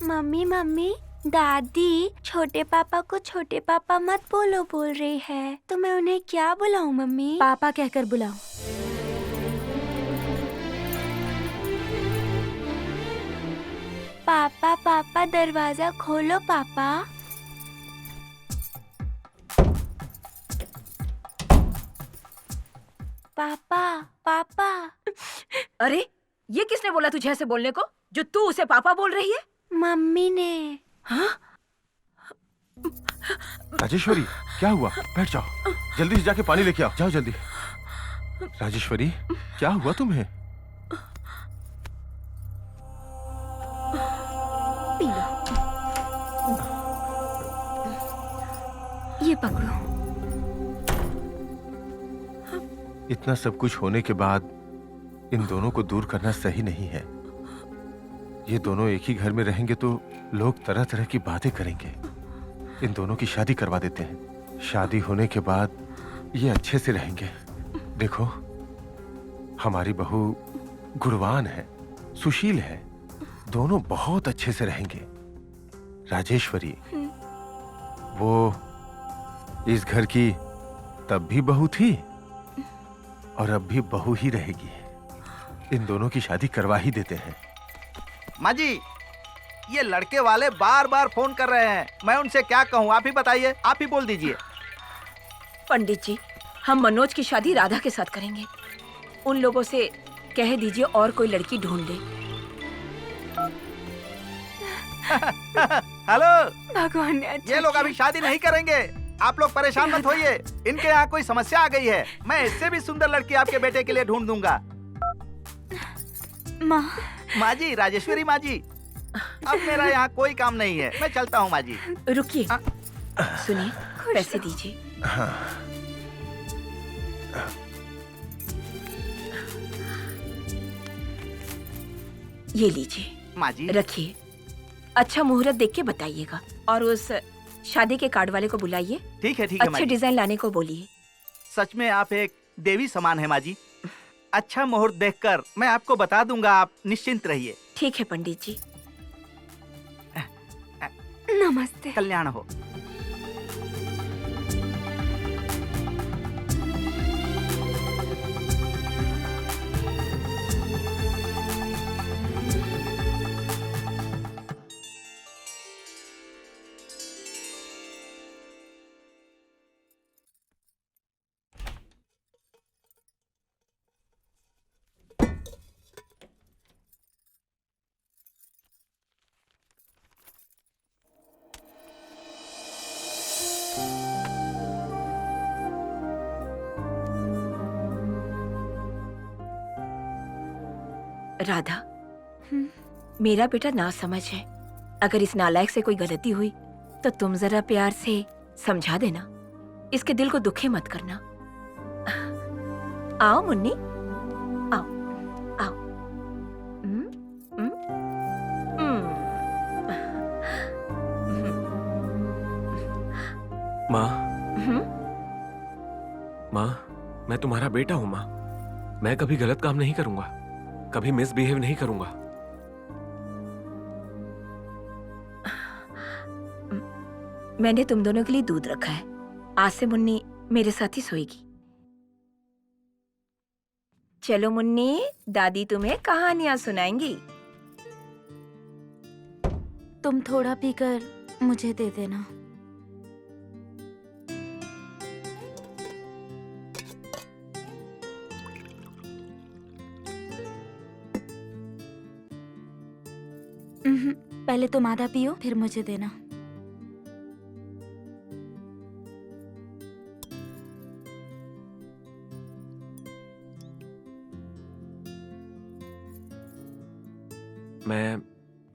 मम्मी मम्मी, दादी छोटे पापा को छोटे पापा मत बोलो बोल रही है, तो मैं उन्हें क्या बुलाऊं मम्मी? पापा कहकर बुलाओ। पापा पापा दरवाजा खोलो पापा। पापा पापा। अरे, ये किसने बोला तुझे ऐसे बोलने को, जो तू उसे पापा बोल रही है? मम्मी ने। हाँ? राजेश्वरी, क्या हुआ? बैठ जाओ, जल्दी से जाके पानी लेके आओ, जाओ जल्दी। राजेश्वरी, क्या हुआ तुम्हें? P low. ये पकड़ो। इतना सब कुछ होने के बाद इन दोनों को दूर करना सही नहीं है। ये दोनों एक ही घर में रहेंगे तो लोग तरह तरह की बातें करेंगे। इन दोनों की शादी करवा देते हैं। शादी होने के बाद ये अच्छे से रहेंगे। देखो, हमारी बहू गुणवान है, सुशील है, दोनों बहुत अच्छे से रहेंगे। राजेश्वरी, वो इस घर की तब भी बहू थी और अब भी बहू ही रहेगी। इन दोनों की शादी करवा ही देते हैं। माँ जी, ये लड़के वाले बार बार फोन कर रहे हैं, मैं उनसे क्या कहूँ? आप ही बताइए, आप ही बोल दीजिए। पंडित जी, हम मनोज की शादी राधा के साथ करेंगे। उन लोगों से कह दीजिए और कोई लड़की ढूंढ ले। हेलो, भगवान ने अच्छा ये लोग अभी शादी नहीं करेंगे, आप लोग परेशान मत होइए। इनके यहाँ कोई समस्या आ गई है, मैं इससे भी सुंदर लड़की आपके बेटे के लिए ढूंढ दूंगा। माँ जी, राजेश्वरी माँ जी, अब मेरा यहाँ कोई काम नहीं है, मैं चलता हूँ माँ जी। रुकिए, सुनिए, पैसे दीजिए। ये लीजिए माँ जी, रखिए। अच्छा मुहूर्त देख के बताइएगा, और उस शादी के कार्ड वाले को बुलाइए। ठीक है माँ अच्छे जी। डिजाइन लाने को बोलिए। सच में आप एक देवी समान है माँ जी। अच्छा मुहूर्त देखकर मैं आपको बता दूंगा, आप निश्चिंत रहिए। ठीक है पंडित जी। नमस्ते। कल्याण हो। राधा, मेरा बेटा ना समझ है। अगर इस नालायक से कोई गलती हुई तो तुम जरा प्यार से समझा देना, इसके दिल को दुखे मत करना। आओ मुन्नी, आओ आओ। माँ, माँ, मैं तुम्हारा बेटा हूँ माँ। मैं कभी गलत काम नहीं करूंगा, कभी मिसबिहेव नहीं करूंगा। मैंने तुम दोनों के लिए दूध रखा है। आज से मुन्नी मेरे साथ ही सोएगी। चलो मुन्नी, दादी तुम्हें कहानियां सुनाएंगी। तुम थोड़ा पीकर मुझे दे देना। पहले तुम आधा पियो, फिर मुझे देना। मैं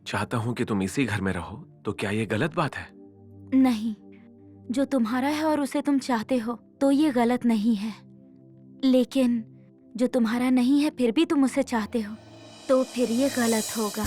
चाहता हूँ कि तुम इसी घर में रहो, तो क्या ये गलत बात है? नहीं, जो तुम्हारा है और उसे तुम चाहते हो तो ये गलत नहीं है, लेकिन जो तुम्हारा नहीं है फिर भी तुम उसे चाहते हो तो फिर ये गलत होगा।